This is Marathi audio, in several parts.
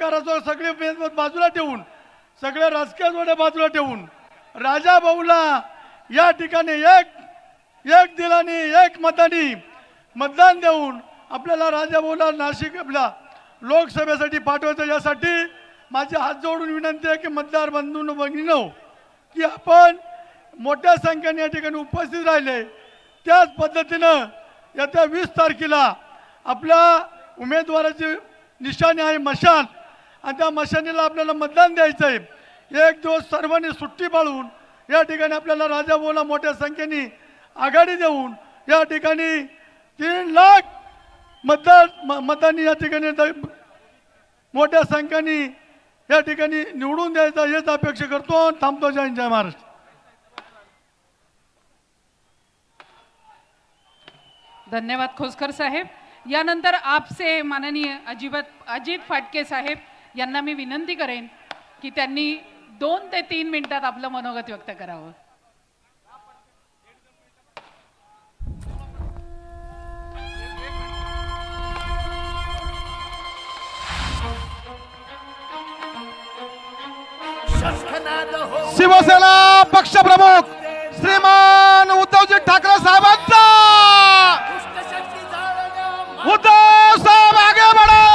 सगळे बाजूला ठेवून सगळे राजकीय जोडे बाजूला ठेवून राजा भाऊला या ठिकाणी एक दिलानी एक मतानी मतदान देऊन आपल्याला राजा भाऊला नाशिक आपल्या लोकसभेसाठी पाठवायचं। यासाठी माझे हात जोडून विनंती आहे की मतदार बंधूंनो भगिनींनो की आपण मोठ्या संख्येने या ठिकाणी उपस्थित राहिले। त्याच पद्धतीनं येत्या 20 तारखेला आपल्या उमेदवाराची निशाणी आहे मशाल आणि त्या मशालीला आपल्याला मतदान द्यायचं आहे। एक दिवस सर्वांनी सुट्टी पाळून या ठिकाणी आपल्याला राजा भाऊला मोठ्या संख्येने आघाडी देऊन या ठिकाणी 3 लाख मतांनी या ठिकाणी मोठ्या संख्येने या ठिकाणी निवडून द्यायचा हेच अपेक्षा करतो। थांबतो। जय हिंद जय महाराष्ट्र। धन्यवाद खोसकर साहेब। यानंतर आपसे माननीय अजित फाटके साहेब यांना मी विनंती करेन की त्यांनी 2 ते 3 मिनिटात आपलं मनोगत व्यक्त करावं। शिवसेना पक्षप्रमुख श्रीमान उद्धवजी ठाकरे साहेबांचा उद्धव साहेब आगे बढ़ो।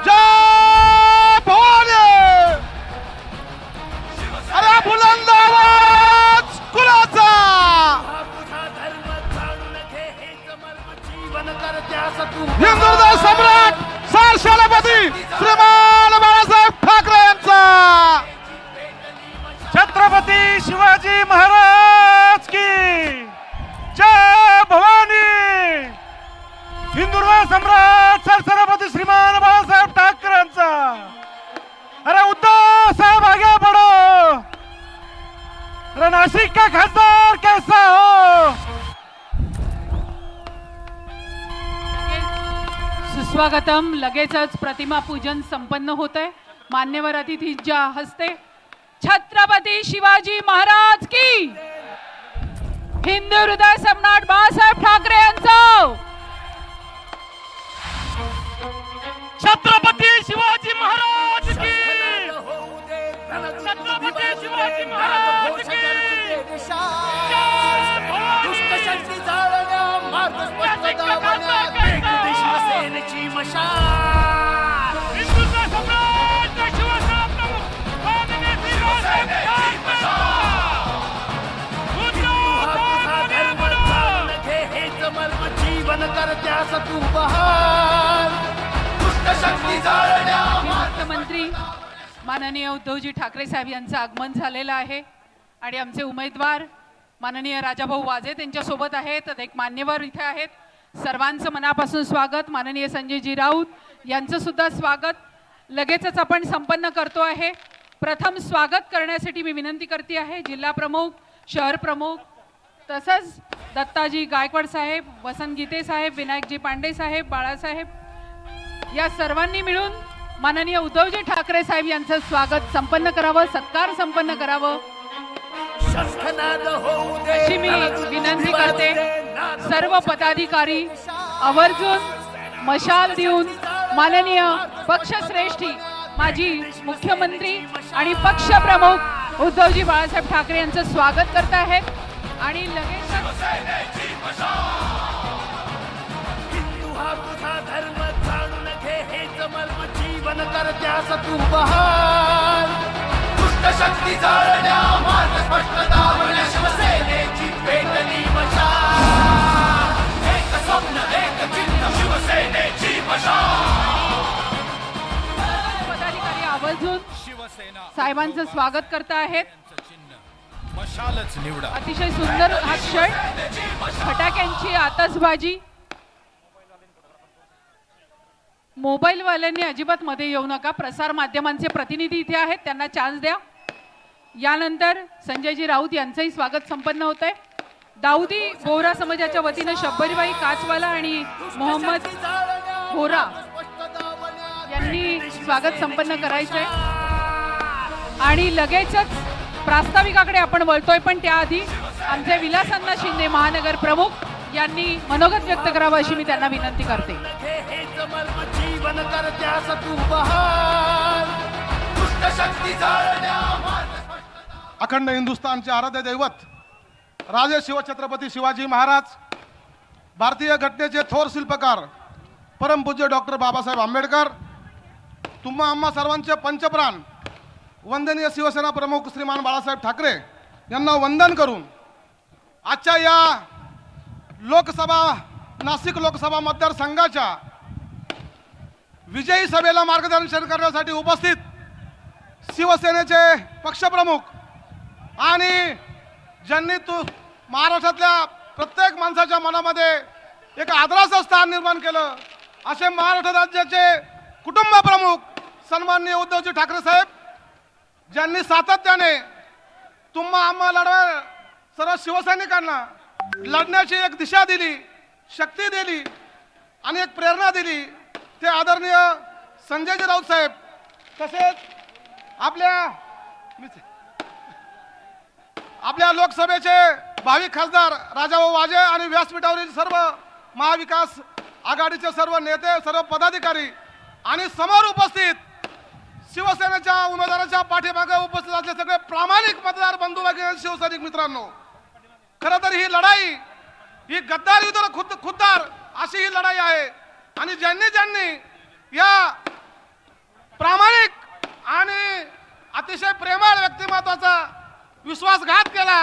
जय भवानी। अरे बुलंद आवाज कुणाचा? हिंदुहृदय सम्राट सरसेनापती श्रीमान बाळासाहेब ठाकरे यांचा। छत्रपती शिवाजी महाराज की जय भवानी। हिंदुहृदय सम्राट सरसेनापती श्रीमान बाळासाहेब ठाकरे यांचा। अरे उद्धव साहेब आगे बढ़ो। अरे नासिक का खासदार कैसा हो? सुस्वागतम। लगेचच प्रतिमा पूजन संपन्न होत आहे। मान्यवर अतिथींच्या हस्ते छत्रपती शिवाजी महाराज की, हिंदू हृदय सम्राट बाळासाहेब ठाकरे यांचा। छत्रपती शिवाजी महाराज की, छत्रपती शिवाजी महाराज की। मुख्यमंत्री माननीय उद्धवजी ठाकरे साहेब यांचं आगमन झालेलं आहे आणि आमचे उमेदवार माननीय राजाभाऊ वाजे त्यांच्या सोबत आहेत। एक मान्यवर इथे आहेत। सर्वांचं मनापासून स्वागत। माननीय संजयजी राऊत यांचं सुद्धा स्वागत लगेचच आपण संपन्न करतो आहे। प्रथम स्वागत करण्यासाठी मी विनंती करते आहे जिल्हा प्रमुख, शहर प्रमुख, तसंच दत्ताजी गायकवाड साहेब, वसंत गीते साहेब, विनायकजी पांडे साहेब, बाळासाहेब या सर्वांनी मिळून माननीय उद्धवजी ठाकरे साहेब यांचं स्वागत संपन्न करावं, सत्कार संपन्न करावं अशी मी विनंती करते। सर्व पदाधिकारी आवर्जून मशाल देऊन माननीय पक्षश्रेष्ठी माजी मुख्यमंत्री आणि पक्षप्रमुख उद्धवजी बाळासाहेब ठाकरे यांचं स्वागत करत आहेत आणि लगेच शक्ती जाळण्या मार्ग स्पष्ट दावण्या शिवसेनेची पेटली मशाल। एक स्वप्न एक चिन्ह शिवसेनेची मशाल। पदाधिकारी आवर्जून साहेबांचं स्वागत करत आहेत। मशालच निवडा। अतिशय सुंदर हा शर्ट, फटाक्यांची आतषबाजी। मोबाईल वाल्यांनी अजिबात मध्ये येऊ नका। प्रसार माध्यमांचे प्रतिनिधी इथे आहेत, त्यांना चान्स द्या। यानंतर संजयजी राऊत यांचंही स्वागत संपन्न होत आहे। दाऊदी बोहरा समाजाच्या वतीने शब्बरीबाई काचवाला आणि मोहम्मद बोहरा यांनी स्वागत संपन्न करायचंय आणि लगेचच प्रास्ताविकाकडे आपण वळतोय। पण त्याआधी आमचे विलासअण्णा शिंदे महानगर प्रमुख यांनी मनोगत व्यक्त करावं अशी मी त्यांना विनंती करते. हेच मर्म जीवन करत्यास तू बहाल दुष्ट शक्ती जाळल्या अखंड हिंदुस्थानचे आराध्य दैवत राजे शिवछत्रपती शिवाजी महाराज, भारतीय घटनेचे थोर शिल्पकार परमपूज्य डॉक्टर बाबासाहेब आंबेडकर, तुम्हा आम्हा सर्वांचे पंचप्राण वंदनीय शिवसेना प्रमुख श्रीमान बाळासाहेब ठाकरे यांना वंदन करून आजच्या या लोकसभा नाशिक लोकसभा मतदारसंघाच्या विजयी सभेला मार्गदर्शन करण्यासाठी उपस्थित शिवसेनेचे पक्षप्रमुख आणि ज्यांनी महाराष्ट्रातल्या प्रत्येक माणसाच्या मनामध्ये एक आदराचं स्थान निर्माण केलं असे महाराष्ट्र राज्याचे कुटुंब प्रमुख सन्माननीय उद्धवजी ठाकरे साहेब, ज्यांनी सातत्याने तुम्हा आम्हा लढवा सर्व शिवसैनिकांना लढण्याची एक दिशा दिली, शक्ती दिली आणि एक प्रेरणा दिली, ते आदरणीय संजयजी राऊत साहेब, तसेच आपल्या लोकसभेचे भावी खासदार राजाभाऊ वाजे आणि व्यासपीठावरील सर्व महाविकास आघाडीचे सर्व नेते, सर्व पदाधिकारी आणि समोर उपस्थित शिवसेनेच्या उमेदवाराच्या पाठीमागे उपस्थित असलेले सगळे प्रामाणिक मतदार बंधू भगिनी, शिवसैनिक मित्रांनो, खरं तर ही लढाई ही गद्दार विरुद्ध खुद्दार अशी ही लढाई आहे आणि ज्यांनी या प्रामाणिक आणि अतिशय प्रेमळ व्यक्तिमत्वाचा विश्वासघात केला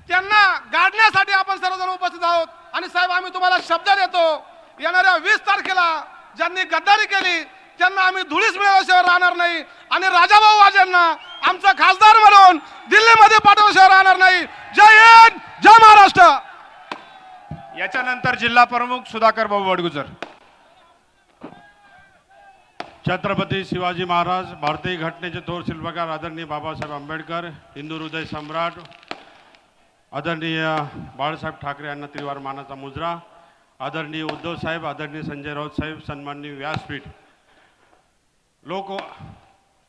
त्यांना गाडण्यासाठी आपण सर्वजण उपस्थित आहोत. आणि साहेब, आम्ही तुम्हाला शब्द देतो, येणाऱ्या 20 तारखेला ज्यांनी गद्दारी केली त्यांना आम्ही धुळीस मिळवल्याशिवाय राहणार नाही आणि राजाभाऊ वाजेंना आमचा खासदार म्हणून दिल्लीमध्ये पाठवल्याशिवाय राहणार नाही. जय हिंद, जय महाराष्ट्र. याच्यानंतर जिल्हा प्रमुख सुधाकर भाऊ वडगुजर. छत्रपती शिवाजी महाराज, भारतीय घटनेचे थोर शिल्पकार आदरणीय बाबासाहेब आंबेडकर, हिंदू हृदय सम्राट आदरणीय बाळासाहेब ठाकरे यांना त्रिवार मानाचा मुजरा, आदरणीय उद्धव साहेब, आदरणीय संजय राऊत साहेब, सन्माननीय व्यासपीठ,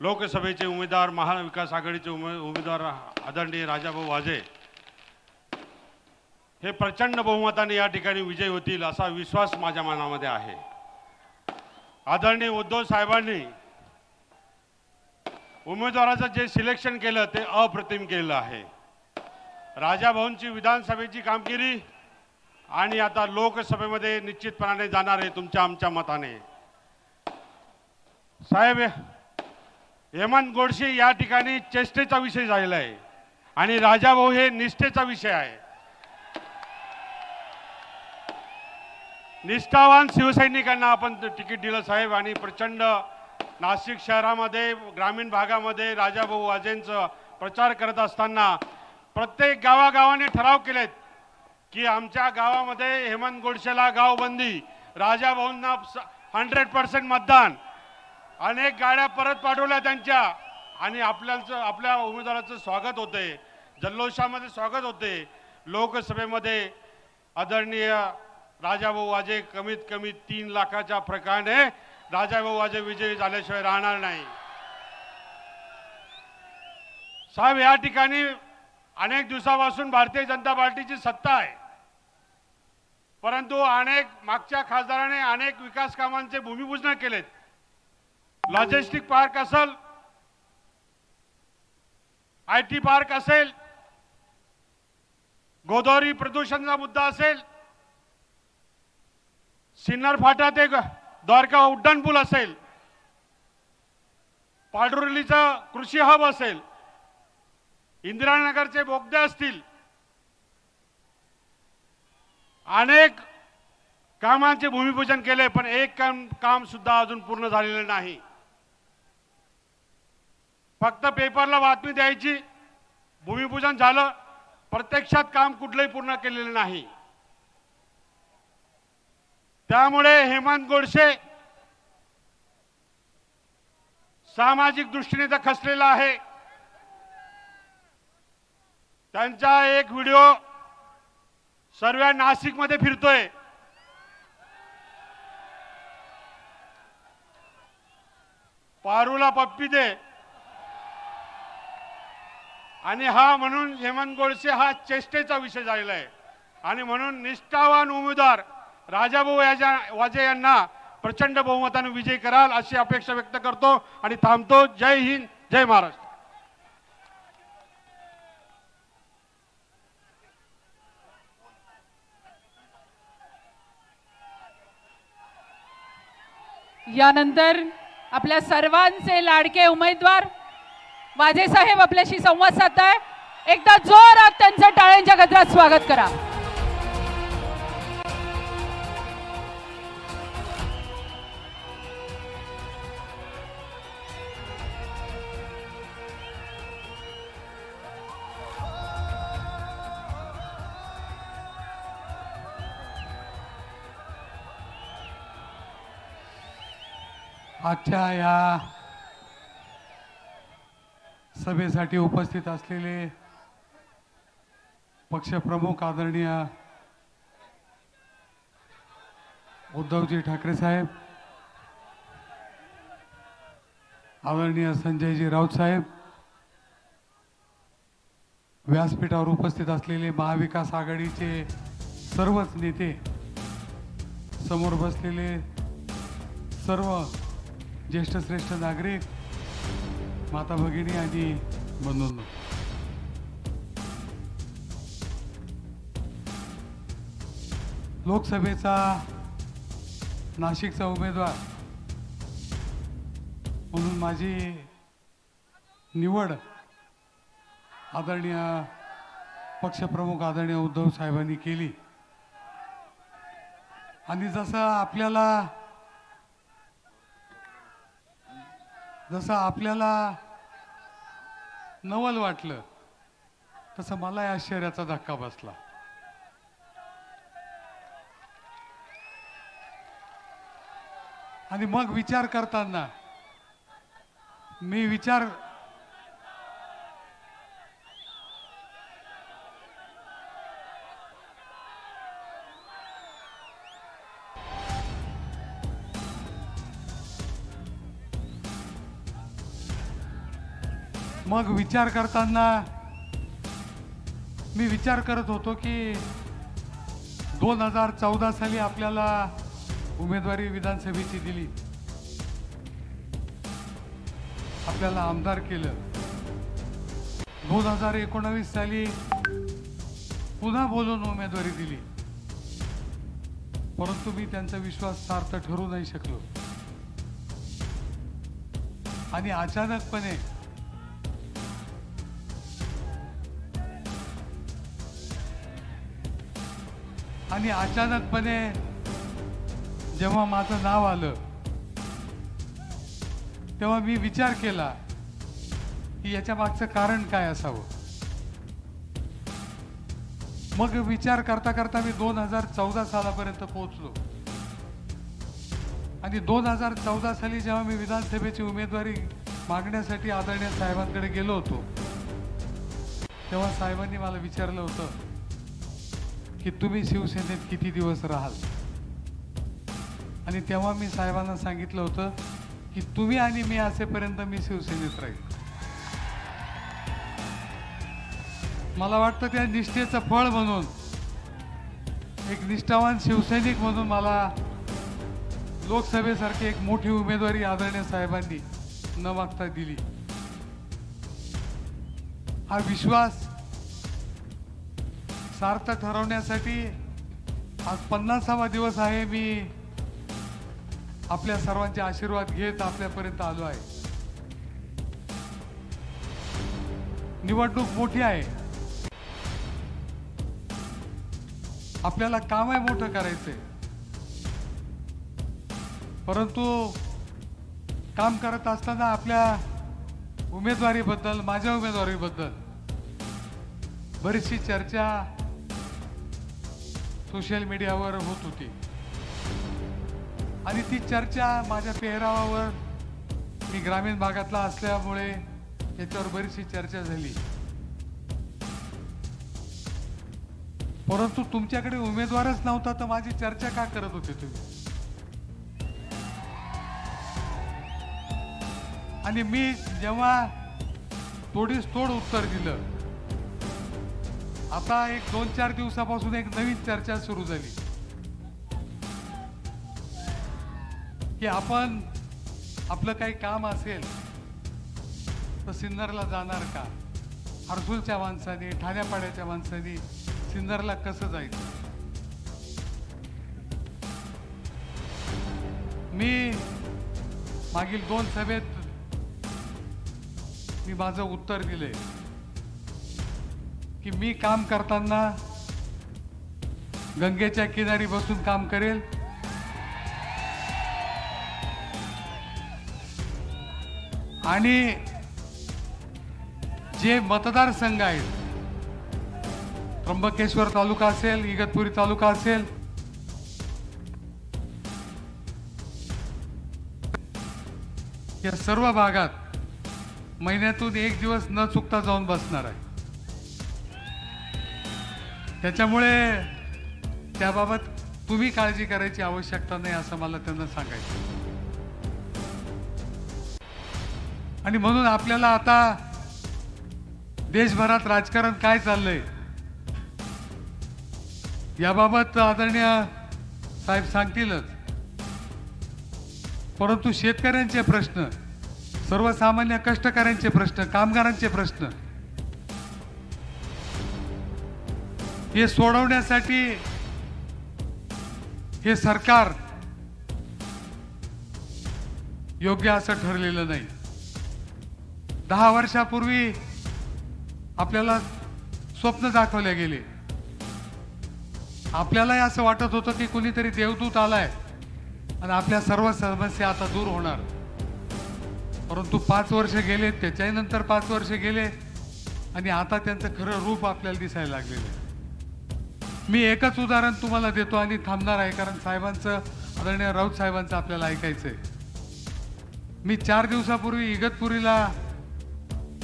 लोकसभेचे उमेदवार, महाविकास आघाडीचे उमेदवार आदरणीय राजाभाऊ वाजे हे प्रचंड बहुमताने या ठिकाणी विजयी होतील असा विश्वास माझ्या मनामध्ये आहे. आदरणीय उद्धव साहेबांनी उमेदवाराचं जे सिलेक्शन केलं ते अप्रतिम केलं आहे. राजाभाऊंची विधानसभेची कामगिरी आणि आता लोकसभेमध्ये निश्चितपणाने जाणार आहे तुमच्या आमच्या मताने. साहेब, हेमंत गोडसे या ठिकाणी चेष्टेचा विषय झालेला आहे आणि राजाभाऊ हे निष्ठेचा विषय आहे. निष्ठावान शिवसैनिकांना आपण तिकीट दिलं साहेब आणि प्रचंड नाशिक शहरामध्ये ग्रामीण भागामध्ये राजाभाऊ वाजेंचा प्रचार करत असताना प्रत्येक गावागावाने ठराव केलेत की आमच्या गावामध्ये हेमंत गोडसेला गावबंदी, राजाभाऊंना 100% मतदान. अनेक गाड्या परत पाठवल्या त्यांच्या आणि आपल्या उमेदवाराचं स्वागत होते, जल्लोषामध्ये स्वागत होते. लोकसभेमध्ये आदरणीय राजाभाऊ वाजे कमीत कमी 3 लाखाच्या फरकाने राजाभाऊ वाजे विजयी झाल्याशिवाय राहणार नाही. साहेब, या ठिकाणी अनेक दिवसापासून भारतीय जनता पार्टीची सत्ता आहे, परंतु अनेक मागच्या खासदाराने अनेक विकास कामांचे भूमिपूजन केलेत. लॉजिस्टिक पार्क असेल, IT पार्क असेल, गोदावरी प्रदूषणाचा मुद्दा असेल, सिन्नर फाटा ते द्वारका उड्डाणपूल असेल, पाडुर्लीचा कृषी हब असेल, इंदिरानगरचे बोगदे असतील, अनेक कामांचे भूमिपूजन केले, पण एक काम सुद्धा अजून पूर्ण झालेलं नाही. फक्त पेपरला बातमी द्यायची, भूमिपूजन झालं, प्रत्यक्षात काम कुठलंही पूर्ण केलेलं नाही. त्यामुळे हेमंत गोडसे सामाजिक दृष्टीने तर खचलेला आहे. त्यांचा एक व्हिडिओ सर्व नाशिकमध्ये फिरतोय. पारूला पप्पी दे, आणि हा म्हणून हेमंत गोडसे हा चेष्टेचा विषय झालेला आहे आणि म्हणून निष्ठावान उमेदवार राजाभाऊ वाजे यांना प्रचंड बहुमताने विजयी कराल अशी अपेक्षा व्यक्त करतो आणि थांबतो. जय हिंद, जय महाराष्ट्र. यानंतर आपल्या सर्वांचे लाडके उमेदवार वाजे साहेब आपल्याशी संवाद साधताय. एकदा जोरात त्यांचं टाळ्यांच्या गजरात स्वागत करा. आजच्या या सभेसाठी उपस्थित असलेले पक्षप्रमुख आदरणीय उद्धवजी ठाकरे साहेब, आदरणीय संजयजी राऊत साहेब, व्यासपीठावर उपस्थित असलेले महाविकास आघाडीचे सर्वच नेते, समोर बसलेले सर्व ज्येष्ठ श्रेष्ठ नागरिक, माता भगिनी आणि बंधूंनो, लोकसभेचा नाशिकचा उमेदवार म्हणून माझी निवड आदरणीय पक्षप्रमुख आदरणीय उद्धव साहेबांनी केली. आणि जसं आपल्याला नवल वाटलं तसं मला या आश्चर्याचा धक्का बसला. आणि मग विचार करताना मी विचार करत होतो की 2014 साली आपल्याला उमेदवारी विधानसभेची दिली, आपल्याला आमदार केलं. 2019 साली पुन्हा बोलून उमेदवारी दिली, परंतु मी त्यांचा विश्वास सार्थ ठरू नाही शकलो. आणि अचानकपणे जेव्हा माझं नाव आलं तेव्हा मी विचार केला की याच्या मागचं कारण काय असावं. मग विचार करता करता मी 2014 सालापर्यंत पोहोचलो. आणि 2014 साली जेव्हा मी विधानसभेची उमेदवारी मागण्यासाठी आदरणीय साहेबांकडे गेलो होतो तेव्हा साहेबांनी मला विचारलं होतं की तुम्ही शिवसेनेत किती दिवस राहाल. आणि तेव्हा मी साहेबांना सांगितलं होतं की तुम्ही आणि मी असेपर्यंत मी शिवसेनेत राहील. मला वाटतं त्या निष्ठेचं फळ म्हणून, एक निष्ठावान शिवसैनिक म्हणून मला लोकसभेसारखी एक मोठी उमेदवारी आदरणीय साहेबांनी न मागता दिली. हा विश्वास सार्थ ठरवण्यासाठी आज 50वा दिवस आहे. मी आपल्या सर्वांचे आशीर्वाद घेत आपल्यापर्यंत आलो आहे. निवडणूक मोठी आहे, आपल्याला काम आहे मोठं करायचंय, परंतु काम करत असताना आपल्या उमेदवारीबद्दल, माझ्या उमेदवारीबद्दल बरीचशी चर्चा सोशल मीडियावर होत होती. आणि ती चर्चा माझ्या पेहरावावर, मी ग्रामीण भागातला असल्यामुळे याच्यावर बरीचशी चर्चा झाली. परंतु तुमच्याकडे उमेदवारच नव्हता तर माझी चर्चा का करत होते तुम्ही. आणि मी जेव्हा तोडीस तोड उत्तर दिलं. आता एक 2-4 दिवसापासून एक नवीन चर्चा सुरू झाली की आपण आपलं काही काम असेल तर सिन्नरला जाणार का? हर्सुलच्या माणसाने, ठाण्यापाड्याच्या माणसाने सिन्नरला कसं जायचं? मी मागील 2 सभेत मी माझं उत्तर दिलंय की मी काम करताना गंगेच्या किनारी बसून काम करेल, आणि जे मतदारसंघ आहेत, त्र्यंबकेश्वर तालुका असेल, इगतपुरी तालुका असेल, या सर्व भागात महिन्यातून 1 दिवस न चुकता जाऊन बसणार आहे. त्याच्यामुळे त्याबाबत तुम्ही काळजी करायची आवश्यकता नाही असं मला त्यांना सांगायचं. आणि म्हणून आपल्याला आता देशभरात राजकारण काय चाललंय याबाबत आदरणीय साहेब सांगतीलच, परंतु शेतकऱ्यांचे प्रश्न, सर्वसामान्य कष्टकऱ्यांचे प्रश्न, कामगारांचे प्रश्न हे सोडवण्यासाठी हे सरकार योग्य असं ठरलेलं नाही. 10 वर्षापूर्वी आपल्याला स्वप्न दाखवले गेले. आपल्यालाही असं वाटत होतं की कोणीतरी देवदूत आलाय आणि आपल्या सर्व समस्या आता दूर होणार. परंतु 5 वर्ष गेले, त्याच्याही नंतर 5 वर्ष गेले आणि आता त्यांचं खरं रूप आपल्याला दिसायला लागलेलं आहे. मी एकच उदाहरण तुम्हाला देतो आणि थांबणार आहे, कारण साहेबांचं, आदरणीय राऊत साहेबांचं आपल्याला ऐकायचंय. मी 4 दिवसापूर्वी इगतपुरीला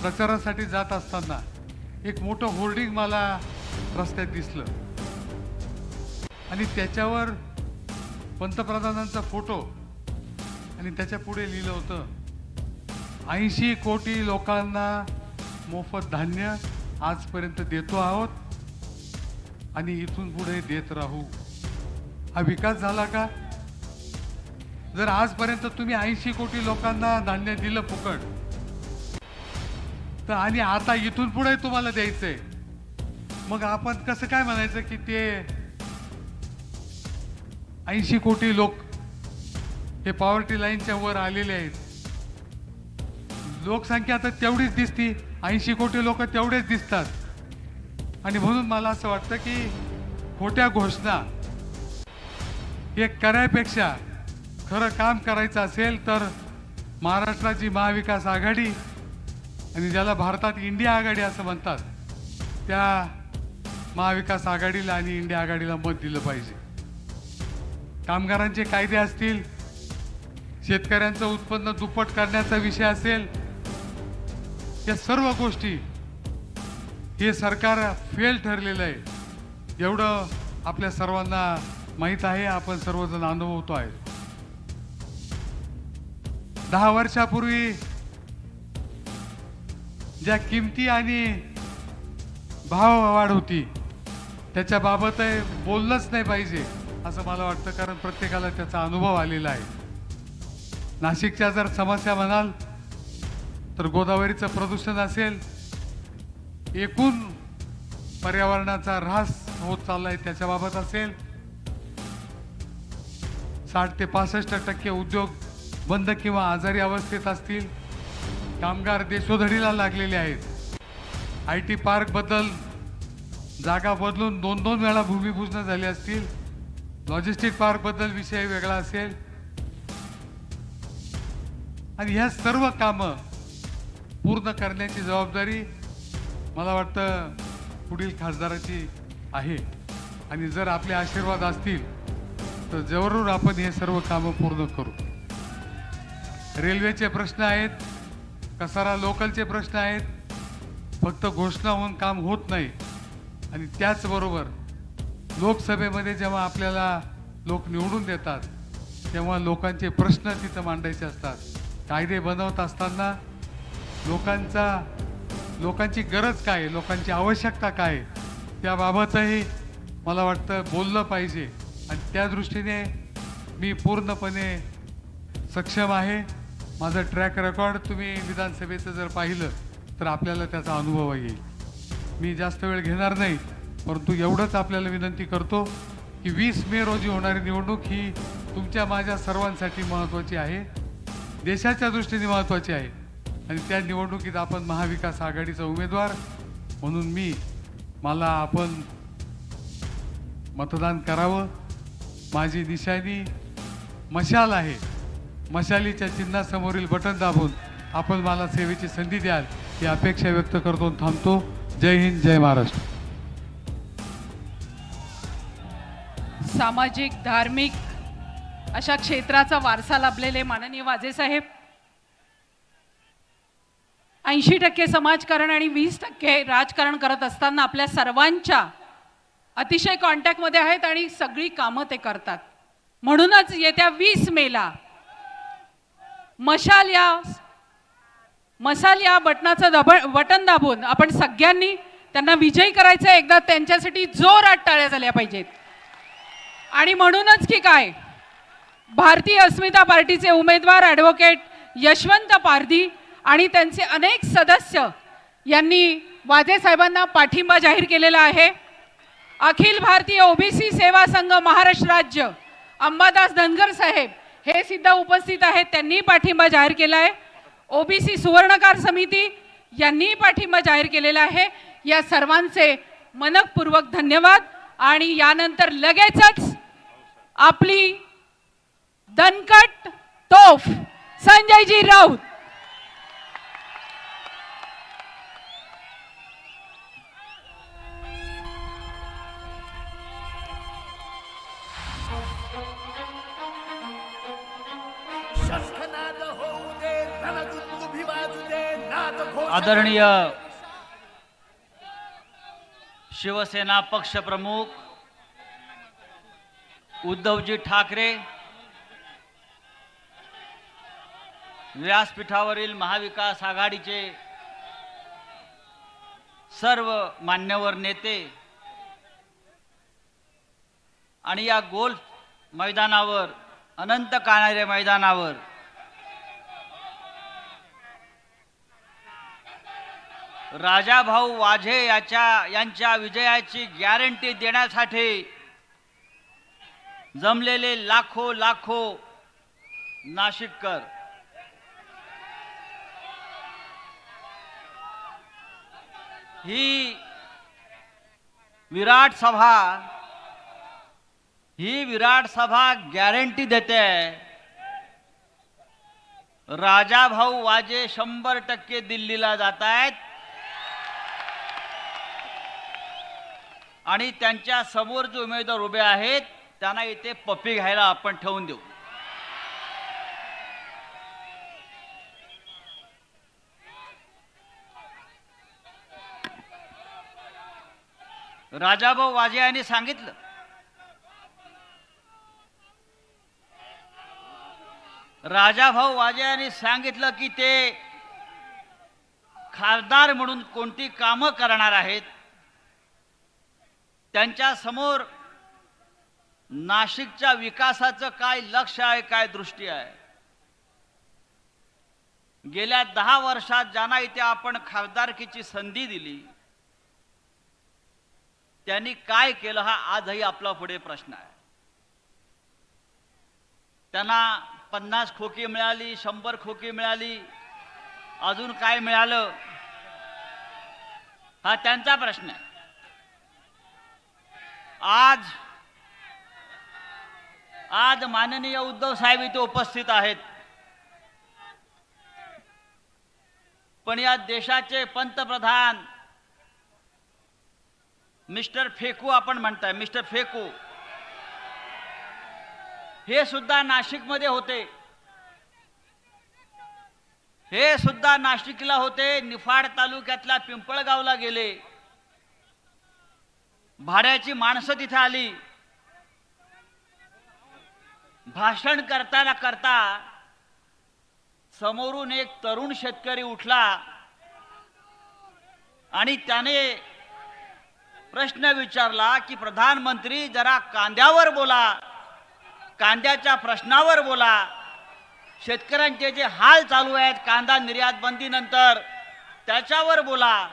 प्रचारासाठी जात असताना एक मोठं होर्डिंग मला रस्त्यात दिसलं आणि त्याच्यावर पंतप्रधानांचा फोटो आणि त्याच्या पुढे लिहिलं होतं, 80 कोटी लोकांना मोफत धान्य आजपर्यंत देतो आहोत आणि इथून पुढे देत राहू. हा विकास झाला का? जर आजपर्यंत तुम्ही 80 कोटी लोकांना धान्य दिलं फुकट, तर आणि आता इथून पुढे तुम्हाला द्यायचंय, मग आपण कसं काय म्हणायचं की ते 80 कोटी लोक हे पॉवर्टी लाईनच्या वर आलेले आहेत? लोकसंख्या तर तेवढीच दिसती, 80 कोटी लोक तेवढेच दिसतात. आणि म्हणून मला असं वाटतं की खोट्या घोषणा हे करायपेक्षा खरं काम करायचं असेल तर महाराष्ट्राची महाविकास आघाडी आणि ज्याला भारतात इंडिया आघाडी असं म्हणतात, त्या महाविकास आघाडीला आणि इंडिया आघाडीला मत दिलं पाहिजे. कामगारांचे कायदे असतील, शेतकऱ्यांचं उत्पन्न दुप्पट करण्याचा विषय असेल, या सर्व गोष्टी हे सरकार फेल ठरलेलं आहे एवढं आपल्या सर्वांना माहीत आहे, आपण सर्वजण अनुभवतो आहे. 10 वर्षापूर्वी ज्या किमती आणि भाव वाढ होती त्याच्या बाबत बोललंच नाही पाहिजे असं मला वाटतं, कारण प्रत्येकाला त्याचा अनुभव आलेला आहे. नाशिकच्या जर समस्या म्हणाल तर गोदावरीचं प्रदूषण असेल, एकूण पर्यावरणाचा ऱ्हास होत चाललाय त्याच्याबाबत असेल, 60 ते 65% उद्योग बंद किंवा आजारी अवस्थेत असतील, कामगार देशोधडीला लागलेले आहेत, IT पार्क बद्दल जागा बदलून 2-2 वेळा भूमिपूजन झाली असतील, लॉजिस्टिक पार्क बद्दल विषय वेगळा असेल, आणि ह्या सर्व कामं पूर्ण करण्याची जबाबदारी मला वाटतं पुढील खासदाराची आहे. आणि जर आपले आशीर्वाद असतील तर जरूर आपण हे सर्व कामं पूर्ण करू. रेल्वेचे प्रश्न आहेत, कसारा लोकलचे प्रश्न आहेत, फक्त घोषणा होऊन काम होत नाही. आणि त्याचबरोबर लोकसभेमध्ये जेव्हा आपल्याला लोक निवडून देतात तेव्हा लोकांचे प्रश्न तिथं मांडायचे असतात. कायदे बनवत असताना लोकांचा लोकांची गरज काय आहे, लोकांची आवश्यकता काय आहे, त्याबाबतही मला वाटतं बोललं पाहिजे. आणि त्या दृष्टीने मी पूर्णपणे सक्षम आहे. माझं ट्रॅक रेकॉर्ड तुम्ही विधानसभेचं जर पाहिलं तर आपल्याला त्याचा अनुभव येईल. मी जास्त वेळ घेणार नाही, परंतु एवढंच आपल्याला विनंती करतो की 20 मे रोजी होणारी निवडणूक ही तुमच्या माझ्या सर्वांसाठी महत्त्वाची आहे, देशाच्या दृष्टीने महत्त्वाची आहे. आणि त्या निवडणुकीत आपण महाविकास आघाडीचा उमेदवार म्हणून मला आपण मतदान करावं. माझी निशाणी मशाल आहे. मशालीच्या चिन्हासमोरील बटन दाबून आपण मला सेवेची संधी द्याल ही अपेक्षा व्यक्त करतो. थांबतो. जय हिंद, जय महाराष्ट्र. सामाजिक धार्मिक अशा क्षेत्राचा वारसा लाभलेले माननीय वाजे साहेब 80% समाजकारण आणि 20% राजकारण करत असताना आपल्या सर्वांच्या अतिशय कॉन्टॅक्टमध्ये आहेत आणि सगळी कामं ते करतात. म्हणूनच येत्या 20 मेला मशाल या बटनाचं बटन दाबून आपण सगळ्यांनी त्यांना विजयी करायचं. एकदा त्यांच्यासाठी जोरात टाळ्या झाल्या पाहिजेत. आणि म्हणूनच की काय, भारतीय अस्मिता पार्टीचे उमेदवार ॲडव्होकेट यशवंत पारधी आणि त्यांचे अनेक सदस्य यांनी वाजे साहेबांना पाठिंबा जाहीर केलेला आहे. अखिल भारतीय ओबीसी सेवा संघ महाराष्ट्र राज्य अंबादास धनगर साहेब हे सुद्धा उपस्थित आहेत, त्यांनी पाठिंबा जाहीर केला आहे. ओबीसी सुवर्णकार समिती यांनी पाठिंबा जाहीर केलेला आहे. या सर्वांचे मनपूर्वक धन्यवाद. आणि यानंतर लगेचच आपली दणकट तोफ संजयजी राऊत. शंखनाद होऊ दे, रणदुंदुभी वाजू दे, नाद घोष आदरणीय शिवसेना पक्षप्रमुख उद्धवजी ठाकरे, व्यासपीठावरील महाविकास आघाडीचे सर्व मान्यवर नेते आणि या गोल्फ मैदानावर, अनंत कानारे मैदानावर राजाभाऊ वाझे यांच्या विजयाची गॅरंटी देण्यासाठी जमलेले लाखो नाशिककर, ही विराट सभा गॅरंटी देते राजाभाऊ वाजे 100% दिल्लीला जात आहेत आणि त्यांच्या समोर जे उमेदवार उभे आहेत त्यांना इथे पप्पी घ्यायला आपण ठेवून देऊ. राजाभाऊ वाजे यांनी सांगितलं की ते खासदार म्हणून कोणती कामं करणार आहेत. त्यांच्या समोर नाशिकच्या विकासाचं काय लक्ष्य आहे, काय दृष्टी आहे. गेल्या 10 वर्षात ज्यांना इथे आपण खासदारकीची संधी दिली त्यांनी काय केलं हा आजही आपला पुढे प्रश्न आहे. त्यांना 50 खोकी मिळाली, 100 खोकी मिळाली, अजून काय मिळालं हा त्यांचा प्रश्न आहे. आज माननीय उद्धव साहेब इथे उपस्थित आहेत, पण या देशाचे पंतप्रधान मिस्टर फेकू आपण म्हणताय, मिस्टर फेकू हे सुद्धा नाशिकमध्ये होते. हे सुद्धा नाशिकला होते. निफाड तालुक्यातल्या पिंपळगावला गेले. भाड्याची माणसं तिथे आली. भाषण करता समोरून एक तरुण शेतकरी उठला आणि त्याने प्रश्न विचारला की प्रधानमंत्री जरा कांद्यावर बोला, कांद्याच्या प्रश्नावर बोला, शेतकऱ्यांचे जे हाल चालू आहेत कांदा निर्यात बंदीनंतर त्याच्यावर बोला.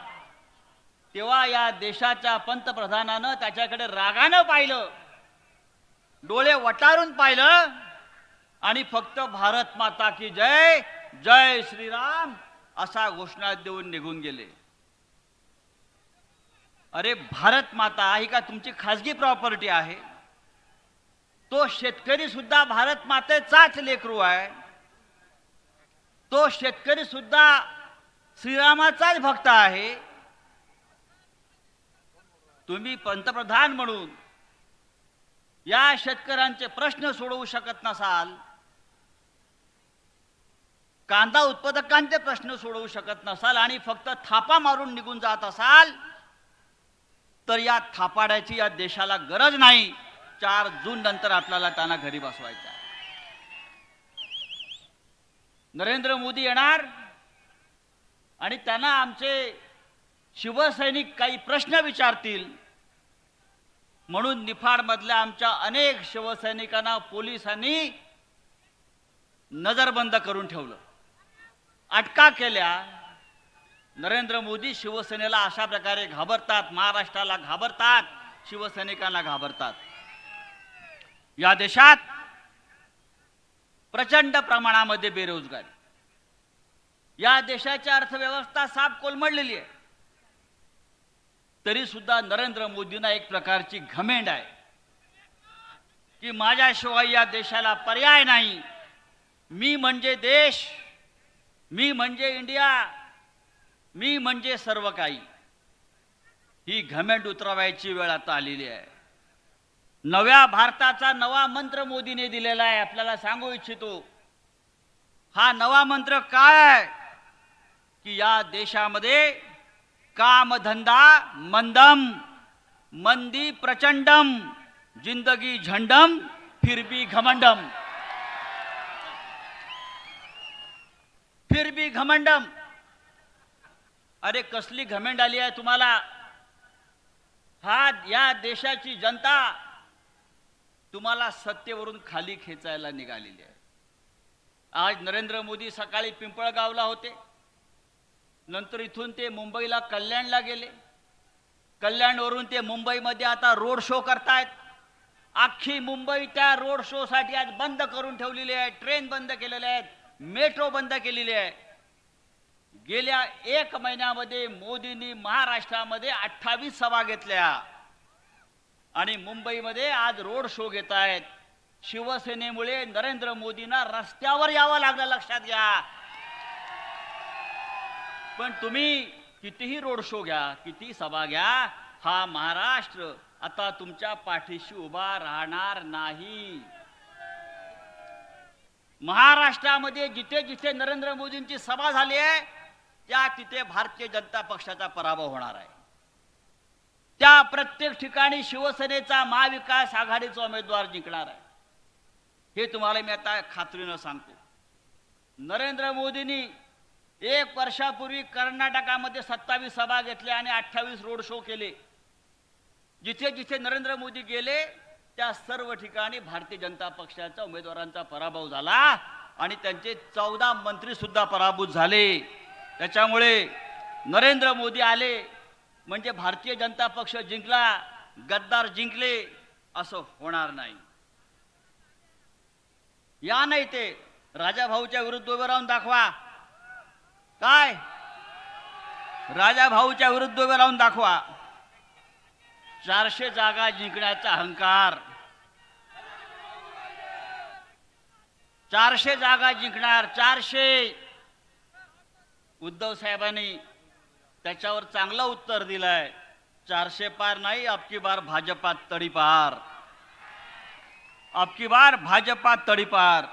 तेव्हा या देशाच्या पंतप्रधानानं त्याच्याकडे रागानं पाहिलं, डोळे वटारून पाहिलं आणि फक्त भारत माता की जय, जय श्रीराम असा घोषणा देऊन निघून गेले. अरे भारत माता ही का तुमची खाजगी प्रॉपर्टी आहे? तो शेतकरी सुद्धा भारत मातेचाच लेकरू आहे. तो शेतकरी सुद्धा श्रीरामाचाच भक्त आहे. तुम्ही पंतप्रधान म्हणून या शेतकऱ्यांचे प्रश्न सोडवू शकत नसाल, कांदा उत्पादकांचे प्रश्न सोडवू शकत नसाल आणि फक्त थापा मारून निघून जात असाल, तर या थापाड्याची या देशाला गरज नाही. 4 जून नंतर आपल्याला त्यांना घरी बसवायचं आहे. नरेंद्र मोदी येणार आणि त्यांना आमचे शिवसैनिक काही प्रश्न विचारतील म्हणून निफाडमधल्या आमच्या अनेक शिवसैनिकांना पोलिसांनी नजरबंद करून ठेवलं, अटका केल्या. नरेंद्र मोदी शिवसेनेला अशा प्रकारे घाबरतात, महाराष्ट्राला घाबरतात, शिवसैनिकांना घाबरतात. या देशात प्रचंड प्रमाणामध्ये बेरोजगारी, या देशाची अर्थव्यवस्था साफ कोलमडलेली आहे. तरी सुद्धा नरेंद्र मोदींना एक प्रकारची घमेंड आहे की माझ्याशिवाय या देशाला पर्याय नाही. मी म्हणजे देश, मी म्हणजे इंडिया, मी म्हणजे सर्व काही. ही घमेंड उतरवायची वेळ आता आलेली आहे. नव्या भारताचा नवा मंत्र मोदीने दिलेला आहे. आपल्याला सांगू इच्छितो, हा नवा मंत्र काय आहे की या देशामध्ये कामधंदा मंदम, मंदी प्रचंडम, जिंदगी झंडम, फिर भी घमंडम. फिर भी घमंडम. अरे कसली घमेंड आली आहे तुम्हाला? हा या देशाची जनता तुम्हाला सत्तेवरून खाली खेचायला निघालेली आहे. आज नरेंद्र मोदी सकाळी पिंपळगावला होते, नंतर इथून ते मुंबईला कल्याणला गेले, कल्याणवरून ते मुंबईमध्ये आता रोड शो करतायत. अख्खी मुंबई त्या रोड शो साठी आज बंद करून ठेवलेली आहे. ट्रेन बंद केलेल्या आहेत, मेट्रो बंद केलेली आहे. गेल्या 1 महिन्यामध्ये मोदींनी महाराष्ट्रामध्ये 28 सभा घेतल्या आणि मुंबईमध्ये आज रोड शो घेत आहेत. शिवसेनेमुळे नरेंद्र मोदींना रस्त्यावर यावं लागलं, लक्षात घ्या. पण तुम्ही कितीही रोड शो घ्या, किती सभा घ्या, हा महाराष्ट्र आता तुमच्या पाठीशी उभा राहणार नाही. महाराष्ट्रामध्ये जिथे जिथे नरेंद्र मोदींची सभा झाली आहे त्या तिथे भारतीय जनता पक्षाचा पराभव होणार आहे. त्या प्रत्येक ठिकाणी शिवसेनेचा महाविकास आघाडीचा उमेदवार जिंकणार आहे. हे तुम्हाला मी आता खात्रीनं सांगतो. नरेंद्र मोदींनी 1 वर्षापूर्वी कर्नाटकामध्ये 27 सभा घेतल्या आणि 28 रोड शो केले. जिथे जिथे नरेंद्र मोदी गेले त्या सर्व ठिकाणी भारतीय जनता पक्षाच्या उमेदवारांचा पराभव झाला आणि त्यांचे 14 मंत्री सुद्धा पराभूत झाले. त्याच्यामुळे नरेंद्र मोदी आले म्हणजे भारतीय जनता पक्ष जिंकला, गद्दार जिंकले असं होणार नाही. या नाही ते राजाभाऊच्या विरुद्ध उभे राहून दाखवा. काय राजाभाऊच्या विरुद्ध उभे राहून दाखवा. 400 जागा जिंकण्याचा अहंकार, 400 जागा जिंकणार, 400. उद्धव साहेबांनी त्याच्यावर चांगलं उत्तर दिलंय. 400 पार नाही, अबकी बार भाजपात तडीपार, अबकी बार भाजपात तडीपार.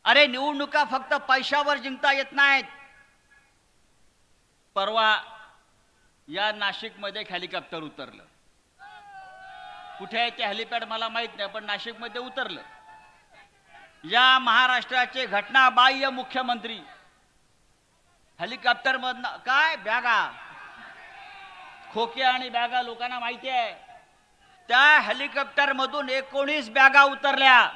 अरे निवडणुका फक्त पैशावर जिंकता येत नाहीत. परवा या नाशिकमध्ये हेलिकॉप्टर उतरलं. कुठे आहे ते हेलिपॅड मला माहित नाही, पण नाशिकमध्ये उतरलं. या महाराष्ट्राचे घटनाबाह्य मुख्यमंत्री हेलिकॉप्टर मधनं काय बॅगा, खोके आणि बॅगा लोकांना माहिती आहे. त्या हेलिकॉप्टर मधून 19 बॅगा उतरल्या.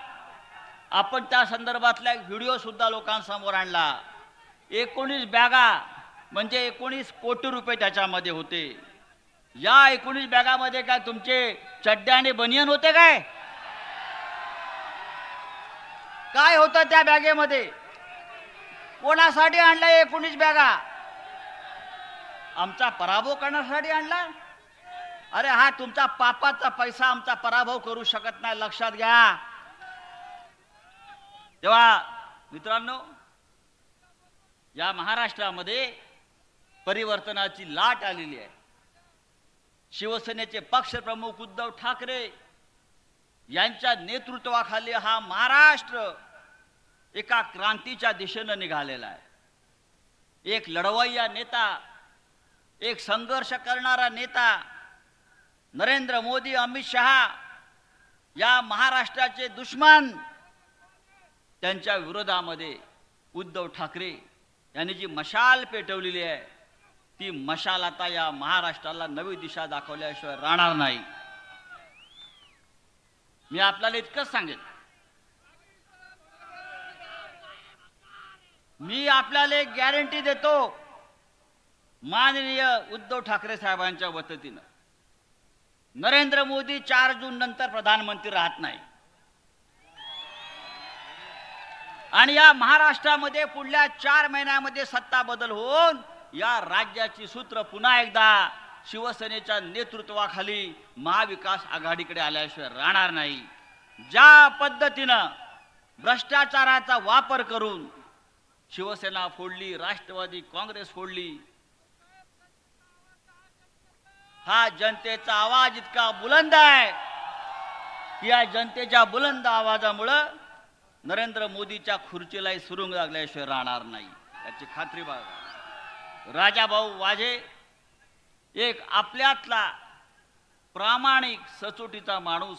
आपण त्या संदर्भातला एक व्हिडिओ सुद्धा लोकांसमोर आणला. 19 बॅगा म्हणजे 19 कोटी रुपये त्याच्यामध्ये होते. या 19 बॅगामध्ये काय तुमचे चड्डे आणि बनियन होते काय? काय होतं त्या बॅगेमध्ये? कोणासाठी आणला 19 बॅगा? आमचा पराभव करण्यासाठी आणला? अरे हा तुमचा पापाचा पैसा आमचा पराभव करू शकत नाही, लक्षात घ्या. तेव्हा मित्रांनो, या महाराष्ट्रामध्ये परिवर्तनाची लाट आलेली आहे. शिवसेनेचे पक्षप्रमुख उद्धव ठाकरे यांच्या नेतृत्वाखाली हा महाराष्ट्र एका क्रांतीच्या दिशेनं निघालेला आहे. एक लढवय्या नेता, एक संघर्ष करणारा नेता नरेंद्र मोदी, अमित शहा या महाराष्ट्राचे दुश्मन, त्यांच्या विरोधामध्ये उद्धव ठाकरे यांनी जी मशाल पेटवलेली आहे, ती मशाल आता या महाराष्ट्राला नवी दिशा दाखवल्याशिवाय राहणार नाही. मी आपल्याला इतकंच सांगेन, मी आपल्याला एक गॅरंटी देतो माननीय उद्धव ठाकरे साहेबांच्या वतीनं, नरेंद्र मोदी 4 जून नंतर प्रधानमंत्री राहत नाही. आणि या महाराष्ट्रामध्ये पुढल्या 4 महिन्यामध्ये सत्ता बदल होऊन या राज्याची सूत्र पुन्हा एकदा शिवसेनेच्या नेतृत्वाखाली महाविकास आघाडीकडे आल्याशिवाय राहणार नाही. ज्या पद्धतीनं भ्रष्टाचाराचा वापर करून शिवसेना फोडली, राष्ट्रवादी काँग्रेस फोडली, हा जनतेचा आवाज इतका बुलंद आहे की या जनतेच्या बुलंद आवाजामुळं नरेंद्र मोदीच्या खुर्चीलाही सुरुंग लागल्याशिवाय राहणार नाही, याची खात्री बाळगा. राजाभाऊ वाजे एक आपल्यातला प्रामाणिक सचोटीचा माणूस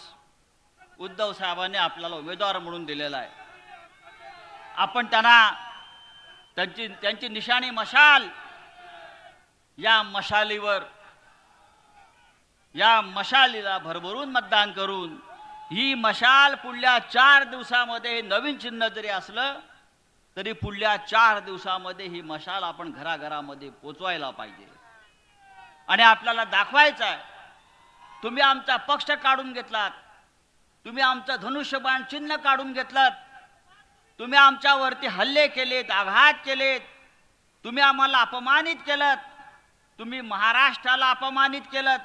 उद्धव साहेबांनी आपल्याला उमेदवार म्हणून दिलेला आहे. आपण त्यांना त्यांची निशाणी मशाल, या मशालीला भरभरून मतदान करून ही मशाल पुढल्या 4 दिवसामध्ये, नवीन चिन्ह जरी असलं तरी पुढल्या 4 दिवसामध्ये ही मशाल आपण घराघरामध्ये पोचवायला पाहिजे. आणि आपल्याला दाखवायचं आहे, तुम्ही आमचा पक्ष काढून घेतलात, तुम्ही आमचं धनुष्यबाण चिन्ह काढून घेतलात, तुम्ही आमच्यावरती हल्ले केलेत, आघात केलेत, तुम्ही आम्हाला अपमानित केलं, तुम्ही महाराष्ट्राला अपमानित केलं,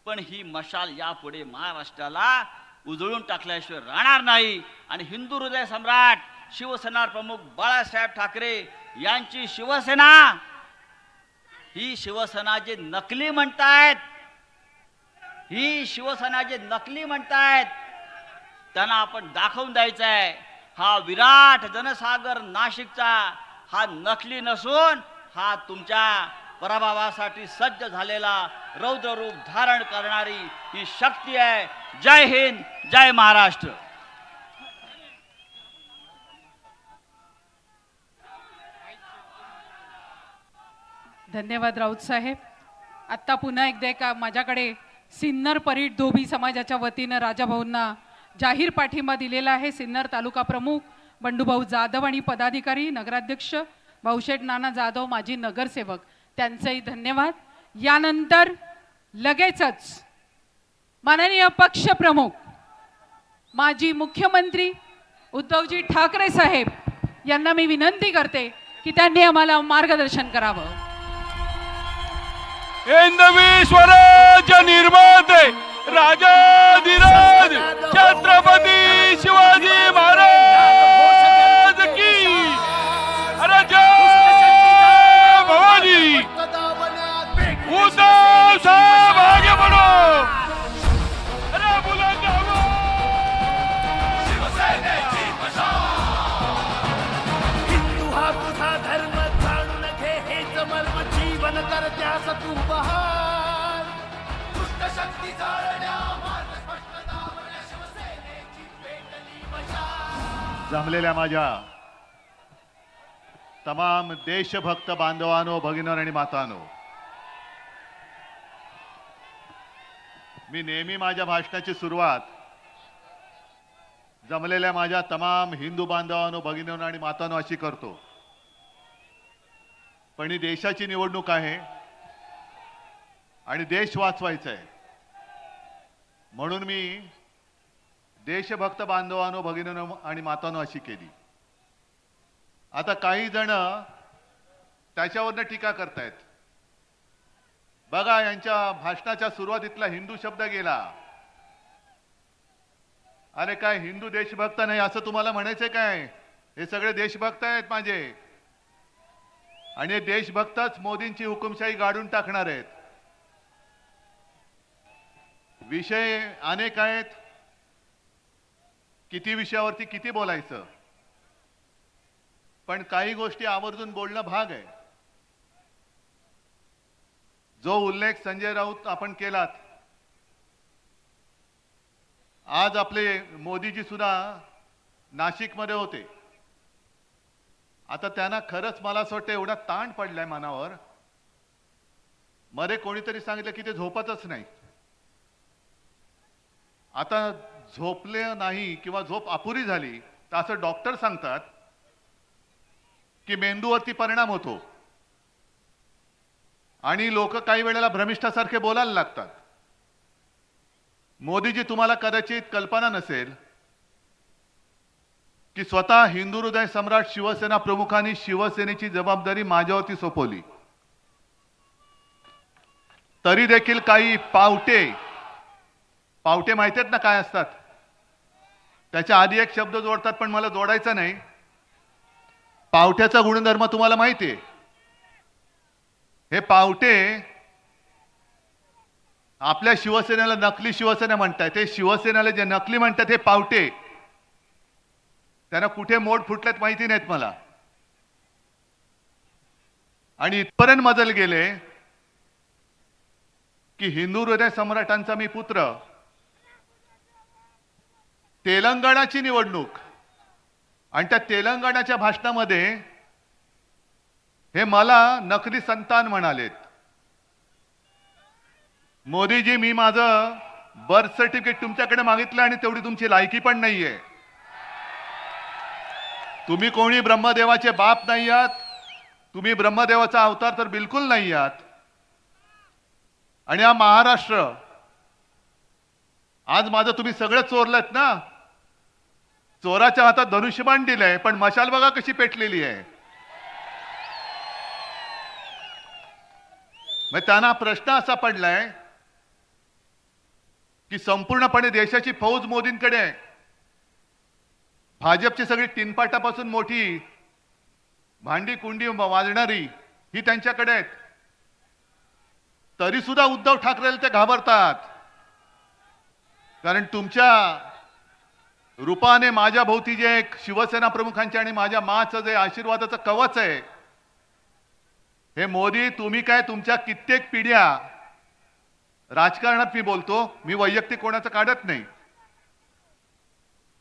पण ही मशाल यापुढे महाराष्ट्राला उजळून टाकल्याशिवाय राहणार नाही. आणि हिंदू हृदय सम्राट शिवसेना प्रमुख बाळासाहेब ठाकरे यांची शिवसेना, ही शिवसेना जे नकली म्हणतायत, ही शिवसेना जे नकली म्हणतायत, त्यांना आपण दाखवून द्यायचं आहे, हा विराट जनसागर नाशिकचा हा नकली नसून हा तुमच्या पराभवासाठी सज्ज झालेला, रौद्र रूप धारण करणारी ही शक्ती आहे. जय हिंद, जय महाराष्ट्र. धन्यवाद राऊत साहेब. आत्ता पुन्हा एकदा माझ्याकडे सिन्नर परीट धोबी समाजाच्या वतीनं राजाभाऊंना जाहीर पाठिंबा दिलेला आहे. सिन्नर तालुका प्रमुख बंडूभाऊ जाधव आणि पदाधिकारी नगराध्यक्ष भाऊशेठ नाना जाधव, माजी नगरसेवक, त्यांचेही धन्यवाद. यानंतर लगेचच माननीय पक्षप्रमुख माजी मुख्यमंत्री उद्धवजी ठाकरे साहेब यांना मी विनंती करते की त्यांनी आम्हाला मार्गदर्शन करावं. हिंदवी स्वराज्य निर्माते राजाधिराज छत्रपती शिवाजी महाराज की. अरे जय भवानी. उद्धव साहेब आगे बढ़ो. अरे बुलंद हिंदू हा तुझा धर्म जाणून घे, हेच मर्म जीवन कर त्यास तू बहार. दुष्ट शक्ती जाळण्या मार्ग स्पष्ट दावण्या, शिवसेनेची पेटली मशाल. जमलेल्या माझ्या तमाम देशभक्त बांधवांनो, भगिनींनो आणि मातांनो, मी नेहमी माझ्या भाषणाची सुरुवात जमलेल्या माझ्या तमाम हिंदू बांधवांनो, भगिनींनो आणि मातांनो अशी करतो. पण ही देशाची निवडणूक आहे आणि देश वाचवायचा आहे, म्हणून मी देशभक्त बांधवांनो, भगिनींनो आणि मातांनो अशी केली. आता काही जण त्याच्यावरनं टीका करतायत. बघा, यांच्या भाषणाच्या सुरुवातीतला हिंदू शब्द गेला. अरे काय हिंदू देशभक्त नाही असं तुम्हाला म्हणायचंय काय? हे सगळे देशभक्त आहेत माझे, आणि हे देशभक्तच मोदींची हुकुमशाही गाडून टाकणार आहेत. विषय अनेक आहेत, किती विषयावरती किती बोलायचं, पण काही गोष्टी आवर्जून बोलणं भाग आहे. जो उल्लेख संजय राऊत आपण केलात, आज आपले मोदीजी सुद्धा नाशिकमध्ये होते. आता त्यांना खरंच मला असं वाटतं एवढा ताण पडलाय मनावर. मध्ये कोणीतरी सांगितलं की ते झोपतच नाही. आता झोपले नाही किंवा झोप अपुरी झाली तर असं डॉक्टर सांगतात की मेंदूवरती परिणाम होतो आणि लोक काही वेळेला भ्रमिष्ठासारखे बोलायला लागतात. मोदीजी, तुम्हाला कदाचित कल्पना नसेल की स्वतः हिंदू हृदय सम्राट शिवसेना प्रमुखांनी शिवसेनेची जबाबदारी माझ्यावरती सोपवली. तरी देखील काही पावटे माहिती आहेत ना काय असतात? त्याच्या आधी एक शब्द जोडतात, पण मला जोडायचा नाही. पावट्याचा गुणधर्म तुम्हाला माहिती आहे. हे पावटे आपल्या शिवसेनेला नकली शिवसेना म्हणतात. ते शिवसेनेला जे नकली म्हणतात हे पावटे, त्यांना कुठे मोड फुटलेत माहिती नाहीत मला. आणि इथपर्यंत मजल गेले की हिंदू हृदय सम्राटांचा मी पुत्र, तेलंगणाची निवडणूक आणि त्या तेलंगणाच्या भाषणामध्ये हे मला नकली संतान म्हणालेत. मोदीजी, मी माझं बर्थ सर्टिफिकेट तुमच्याकडे मागितलं आणि तेवढी तुमची लायकी पण नाहीये. तुम्ही कोणी ब्रह्मदेवाचे बाप नाही आहात, तुम्ही ब्रह्मदेवाचा अवतार तर बिलकुल नाही आहात. आणि हा महाराष्ट्र, आज माझं तुम्ही सगळं चोरलत ना. चोराच्या हातात धनुष्यबाण दिलंय, पण मशाल बघा कशी पेटलेली आहे. मग त्यांना प्रश्न असा पडलाय की संपूर्णपणे देशाची फौज मोदींकडे आहे. भाजपची सगळी तीनपाटापासून मोठी भांडी कुंडी वाजणारी ही त्यांच्याकडे आहेत. तरी सुद्धा उद्धव ठाकरेला ते घाबरतात, कारण तुमच्या रूपाने माझ्या भोवती जे एक शिवसेना प्रमुखांचे आणि माझ्या माचं जे आशीर्वादाचं कवच आहे, हे मोदी, तुम्ही काय तुमच्या कित्येक पिढ्या राजकारणात, मी बोलतो, मी वैयक्तिक कोणाचं काढत नाही,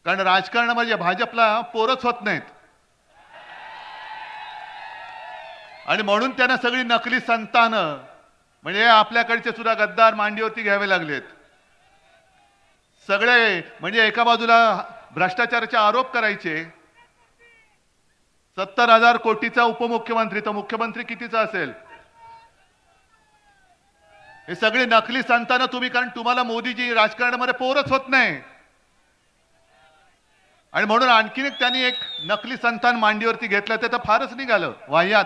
कारण राजकारणामध्ये भाजपला पोरच होत नाहीत. आणि म्हणून त्यांना सगळी नकली संतानं, म्हणजे आपल्याकडचे सुद्धा गद्दार मांडीवरती घ्यावे लागलेत. सगळे म्हणजे एका बाजूला भ्रष्टाचाराचे आरोप करायचे. 70,000 कोटीचा उपमुख्यमंत्री, तर मुख्यमंत्री कितीचा असेल? हे सगळे नकली संतानं तुम्ही, कारण तुम्हाला मोदीजी राजकारणामध्ये पोरच होत नाही. आणि म्हणून आणखीन एक त्यांनी एक नकली संतान मांडीवरती घेतलं, ते तर फारच निघालं वाह्यात.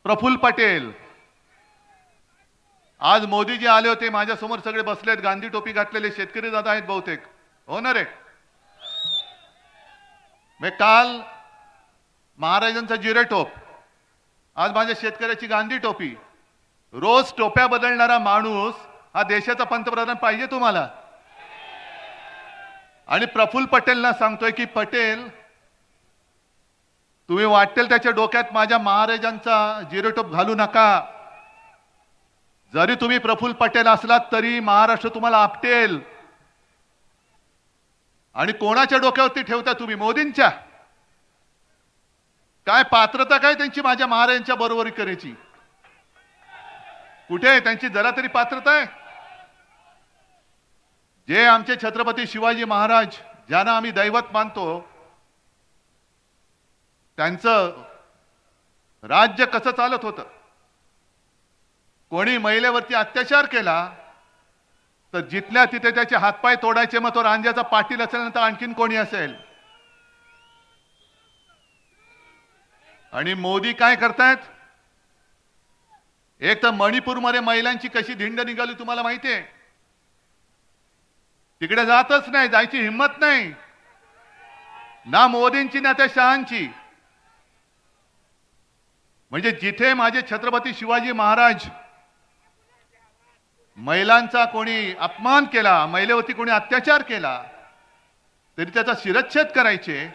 प्रफुल्ल पटेल. आज मोदीजी आले होते, माझ्या समोर सगळे बसलेत, गांधी टोपी घातलेले शेतकरी दादा आहेत बहुतेक, हो ना रे? मी काल महाराजांचा जिरे टोप, आज माझ्या शेतकऱ्याची गांधी टोपी. रोज टोप्या बदलणारा माणूस हा देशाचा पंतप्रधान पाहिजे तुम्हाला? आणि प्रफुल्ल पटेलना सांगतोय की पटेल, तुम्ही वाटेल त्याच्या डोक्यात माझ्या महाराजांचा जिरे टोप घालू नका. जरी तुम्ही प्रफुल्ल पटेल असलात तरी महाराष्ट्र तुम्हाला आपटेल. आणि कोणाच्या डोक्यावरती ठेवता तुम्ही? मोदींच्या. काय पात्रता काय त्यांची माझ्या महाराजांच्या बरोबरी करायची? कुठे आहे त्यांची जरा तरी पात्रता आहे? जे आमचे छत्रपती शिवाजी महाराज ज्यांना आम्ही दैवत मानतो, त्यांचं राज्य कसं चालत होतं? कोणी महिलेवरती अत्याचार केला तर जिथल्या तिथे त्याचे हातपाय तोडायचे, मग तो रांजाचा पाटील असेल नंतर आणखीन कोणी असेल. आणि मोदी काय करतायत? एक तर मणिपूरमध्ये महिलांची कशी धिंड निघाली तुम्हाला माहिती आहे? तिकडे जातच नाही, जायची हिंमत नाही ना मोदींची ना त्या शहांची. म्हणजे जिथे माझे छत्रपती शिवाजी महाराज महिलांचा कोणी अपमान केला, महिलेवरती कोणी अत्याचार केला तरी त्याचा शिरच्छेद करायचे.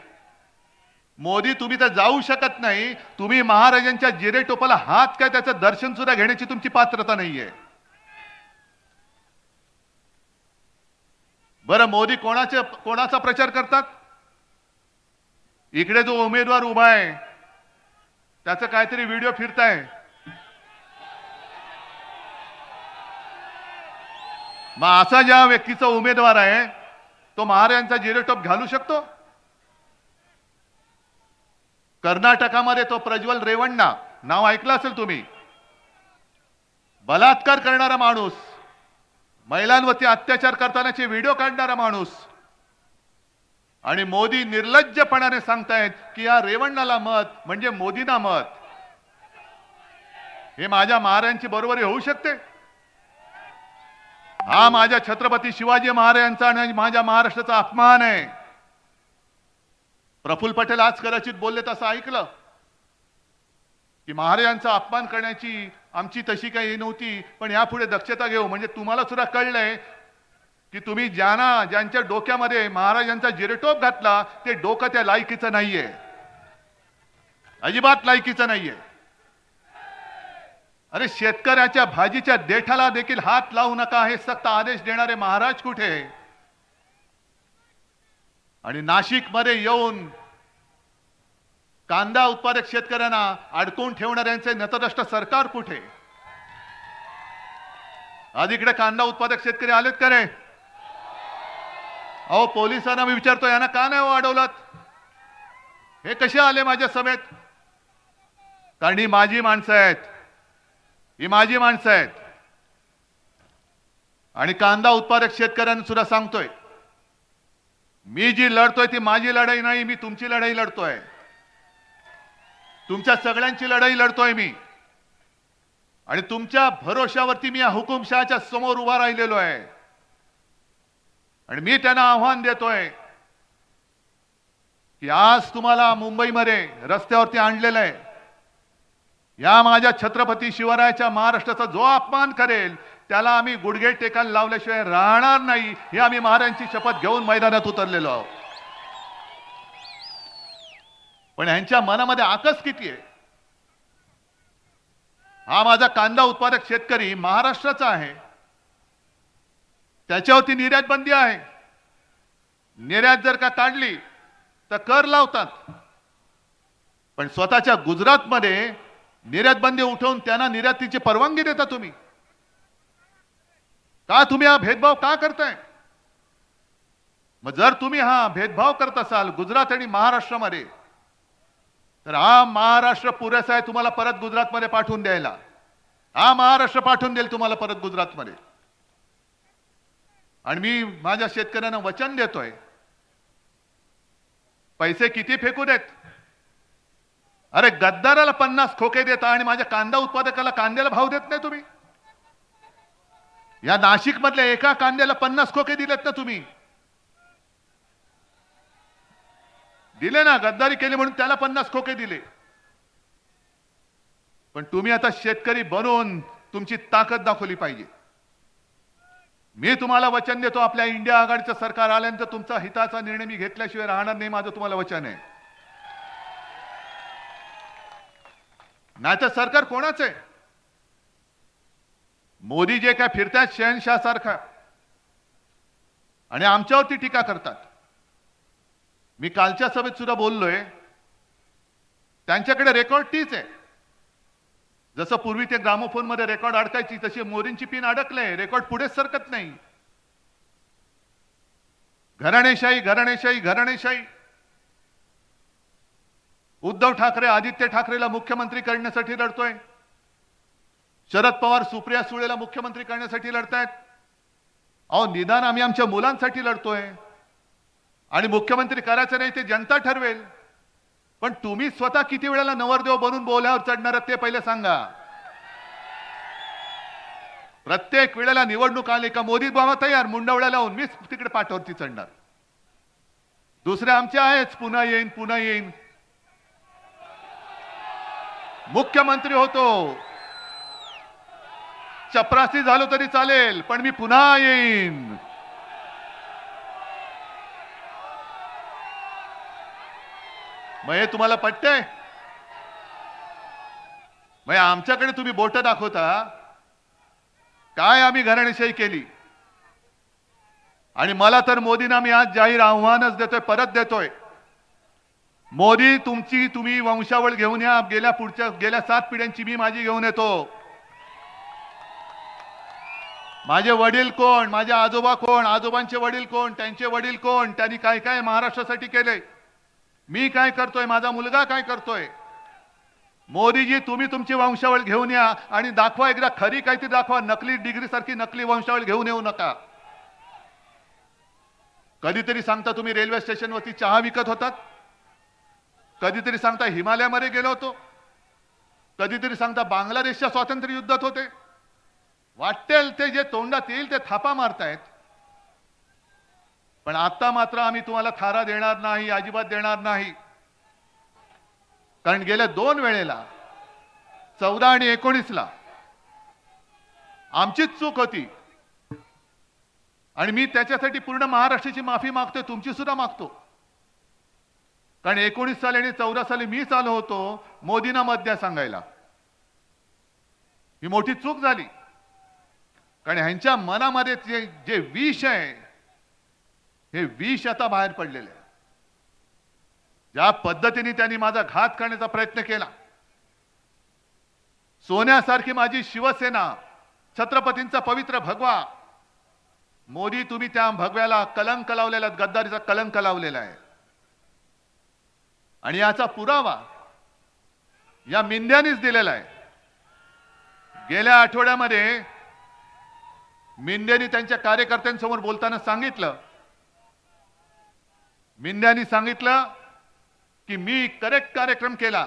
मोदी तुम्ही तर जाऊ शकत नाही, तुम्ही महाराजांच्या जिरे टोपाला हात काय त्याचं दर्शन सुद्धा घेण्याची तुमची पात्रता नाहीये. बरं, मोदी कोणाचा प्रचार करतात? इकडे जो उमेदवार उभा आहे त्याचं काहीतरी व्हिडिओ फिरताय. मग असा ज्या व्यक्तीचा उमेदवार आहे तो महाराजांचा जिरेटोप घालू शकतो? कर्नाटकामध्ये तो प्रज्वल रेवण्णा, नाव ऐकलं असेल तुम्ही, बलात्कार करणारा माणूस, महिलांवरती अत्याचार करतानाचे व्हिडिओ काढणारा माणूस. आणि मोदी निर्लज्जपणाने सांगतायत की या रेवण्णाला मत म्हणजे मोदींना मत. हे माझ्या महाराजांची बरोबरी होऊ शकते? हा माझ्या छत्रपती शिवाजी महाराजांचा आणि माझ्या महाराष्ट्राचा अपमान आहे. प्रफुल्ल पटेल आज कदाचित बोलले तसं ऐकलं की महाराजांचा अपमान करण्याची आमची तशी काही नव्हती, पण यापुढे दक्षता घेऊ. म्हणजे तुम्हाला सुद्धा कळलंय की तुम्ही ज्यांच्या डोक्यामध्ये महाराजांचा जिरेटोप घातला ते डोकं त्या लायकीचं नाहीये, अजिबात लायकीचं नाहीये. अरे, शेतकऱ्याच्या भाजीच्या देठाला देखील हात लावू नका हे सक्त आदेश देणारे महाराज कुठे? आणि नाशिकमध्ये येऊन कांदा उत्पादक शेतकऱ्यांना अडकवून ठेवणाऱ्यांचे नतद्रष्ट सरकार कुठे? आज इकडे कांदा उत्पादक शेतकरी आलेत का रे? अहो, पोलिसांना मी विचारतो, यांना का नाही अडवलात? हे कसे आले माझ्या समेत? कारण ही माझी माणसं आहेत, ही माझी माणसं आहेत. आणि कांदा उत्पादक शेतकऱ्यांना सुद्धा सांगतोय, मी जी लढतोय ती माझी लढाई नाही, मी तुमची लढाई लढतोय, तुमच्या सगळ्यांची लढाई लढतोय मी. आणि तुमच्या भरोशावरती मी या हुकुमशहाच्या समोर उभा राहिलेलो आहे. आणि मी त्यांना आव्हान देतोय की आज तुम्हाला मुंबईमध्ये रस्त्यावरती आणलेलं आहे. या माझ्या छत्रपती शिवरायाच्या महाराष्ट्राचा जो अपमान करेल त्याला आम्ही गुडघे टेकायला लावल्याशिवाय राहणार नाही, हे आम्ही महाराजांची शपथ घेऊन मैदानात उतरलेलो आहोत. पण यांच्या मनामध्ये आकस किती आहे? हा माझा कांदा उत्पादक शेतकरी महाराष्ट्राचा आहे, त्याच्यावरती निर्यात बंदी आहे. निर्यात जर का काढली तर कर लावतात, पण स्वतःच्या गुजरातमध्ये निर्यात बंदी उठवून त्यांना निर्यातीची परवानगी देता तुम्ही. का तुम्ही हा भेदभाव का करताय? मग जर तुम्ही हा भेदभाव करत असाल गुजरात आणि महाराष्ट्रामध्ये, तर हा महाराष्ट्र पुरेसा आहे तुम्हाला परत गुजरातमध्ये पाठवून द्यायला. हा महाराष्ट्र पाठवून देईल तुम्हाला परत गुजरातमध्ये. आणि मी माझ्या शेतकऱ्यांना वचन देतोय, पैसे किती फेकू देत. अरे, गद्दाराला 50 खोके देता आणि माझ्या कांदा उत्पादकाला कांद्याला भाव देत नाही तुम्ही. या नाशिक मधल्या एका कांद्याला 50 खोके दिलेत ना तुम्ही. दिले ना, गद्दारी केली म्हणून त्याला 50 खोके दिले. पण तुम्ही आता शेतकरी बनून तुमची ताकद दाखवली पाहिजे. मी तुम्हाला वचन देतो, आपल्या इंडिया आघाडीचं सरकार आल्यानंतर तुमचा हिताचा निर्णय मी घेतल्याशिवाय राहणार नाही, माझं तुम्हाला वचन आहे. नाहीतर सरकार कोणाचं आहे? मोदी जे काय फिरतात शहनशाह सारखा आणि आमच्यावरती टीका करतात. मी कालच्या सभेत सुद्धा बोललोय त्यांच्याकडे रेकॉर्ड तीच आहे. जसं पूर्वी ते ग्रामोफोनमध्ये रेकॉर्ड अडकायची तशी मोदींची पिन अडकले, रेकॉर्ड पुढेच सरकत नाही. घराणेशाही घराणेशाही घराणेशाही. उद्धव ठाकरे आदित्य ठाकरेला मुख्यमंत्री करण्यासाठी लढतोय. शरद पवार सुप्रिया सुळेला मुख्यमंत्री करण्यासाठी लढतायत. अहो निदान आम्ही आमच्या मुलांसाठी लढतोय. आणि मुख्यमंत्री करायचं नाही ते जनता ठरवेल. पण तुम्ही स्वतः किती वेळेला नवरदेव बनून बोल्यावर चढणार ते पहिले सांगा. प्रत्येक वेळेला निवडणूक आली का मोदी बाबा तयार, मुंडवळ्या लावून मीच तिकडे पाठावरती चढणार. दुसरे आमचे आहेच, पुन्हा येईन पुन्हा येईन. मुख्यमंत्री होतो, चपरासी झालो तरी चालेल, पण मी पुन्हा येईन. मग हे तुम्हाला पटतंय? मग आमच्याकडे तुम्ही बोट दाखवता काय आम्ही घराणेशाही केली. आणि मला तर मोदींना मी आज जाहीर आव्हानच देतोय, परत देतोय. मोदी तुम्ही वंशावळ घेऊन या. गेल्या 7 पिढ्यांची मी माझी घेऊन येतो. माझे वडील कोण, माझे आजोबा कोण, आजोबांचे वडील कोण, त्यांचे वडील कोण, त्यांनी काय काय महाराष्ट्रासाठी केले, मी काय करतोय, माझा मुलगा काय करतोय. मोदीजी तुम्ही तुमची वंशावळ घेऊन या आणि दाखवा, एकदा खरी काहीतरी दाखवा. नकली डिग्री सारखी नकली वंशावळ घेऊन येऊ नका. कधीतरी सांगता तुम्ही रेल्वे स्टेशनवरती चहा विकत होतात, कधीतरी सांगता हिमालयामध्ये गेलो होतो, कधीतरी सांगता बांगलादेशच्या स्वातंत्र्य युद्धात होते. वाटेल ते जे तोंडात येईल ते थापा मारतायत. पण आता मात्र आम्ही तुम्हाला थारा देणार नाही, अजिबात देणार नाही. कारण गेल्या 2 वेळेला 14 आणि 19ला आमचीच चूक होती. आणि मी त्याच्यासाठी पूर्ण महाराष्ट्राची माफी मागतोय, तुमची सुद्धा मागतो. कारण 19 साली आणि 14 साली मी चालू होतो मोदींना मत द्या सांगायला. ही मोठी चूक झाली. कारण ह्यांच्या मनामध्ये जे विष आहे, हे विष आता बाहेर पडलेलं आहे. ज्या पद्धतीने त्यांनी माझा घात करण्याचा प्रयत्न केला, सोन्यासारखी माझी शिवसेना, छत्रपतींचा पवित्र भगवा, मोदी तुम्ही त्या भगव्याला कलंक लावलेला, गद्दारीचा कलंक लावलेला आहे. आणि याचा पुरावा या मिंद्यांनीच दिलेला आहे. गेल्या आठवड्यामध्ये मिंद्यांनी त्यांच्या कार्यकर्त्यांसमोर बोलताना सांगितलं, मिंद्यांनी सांगितलं की मी करेक्ट कार्यक्रम केला.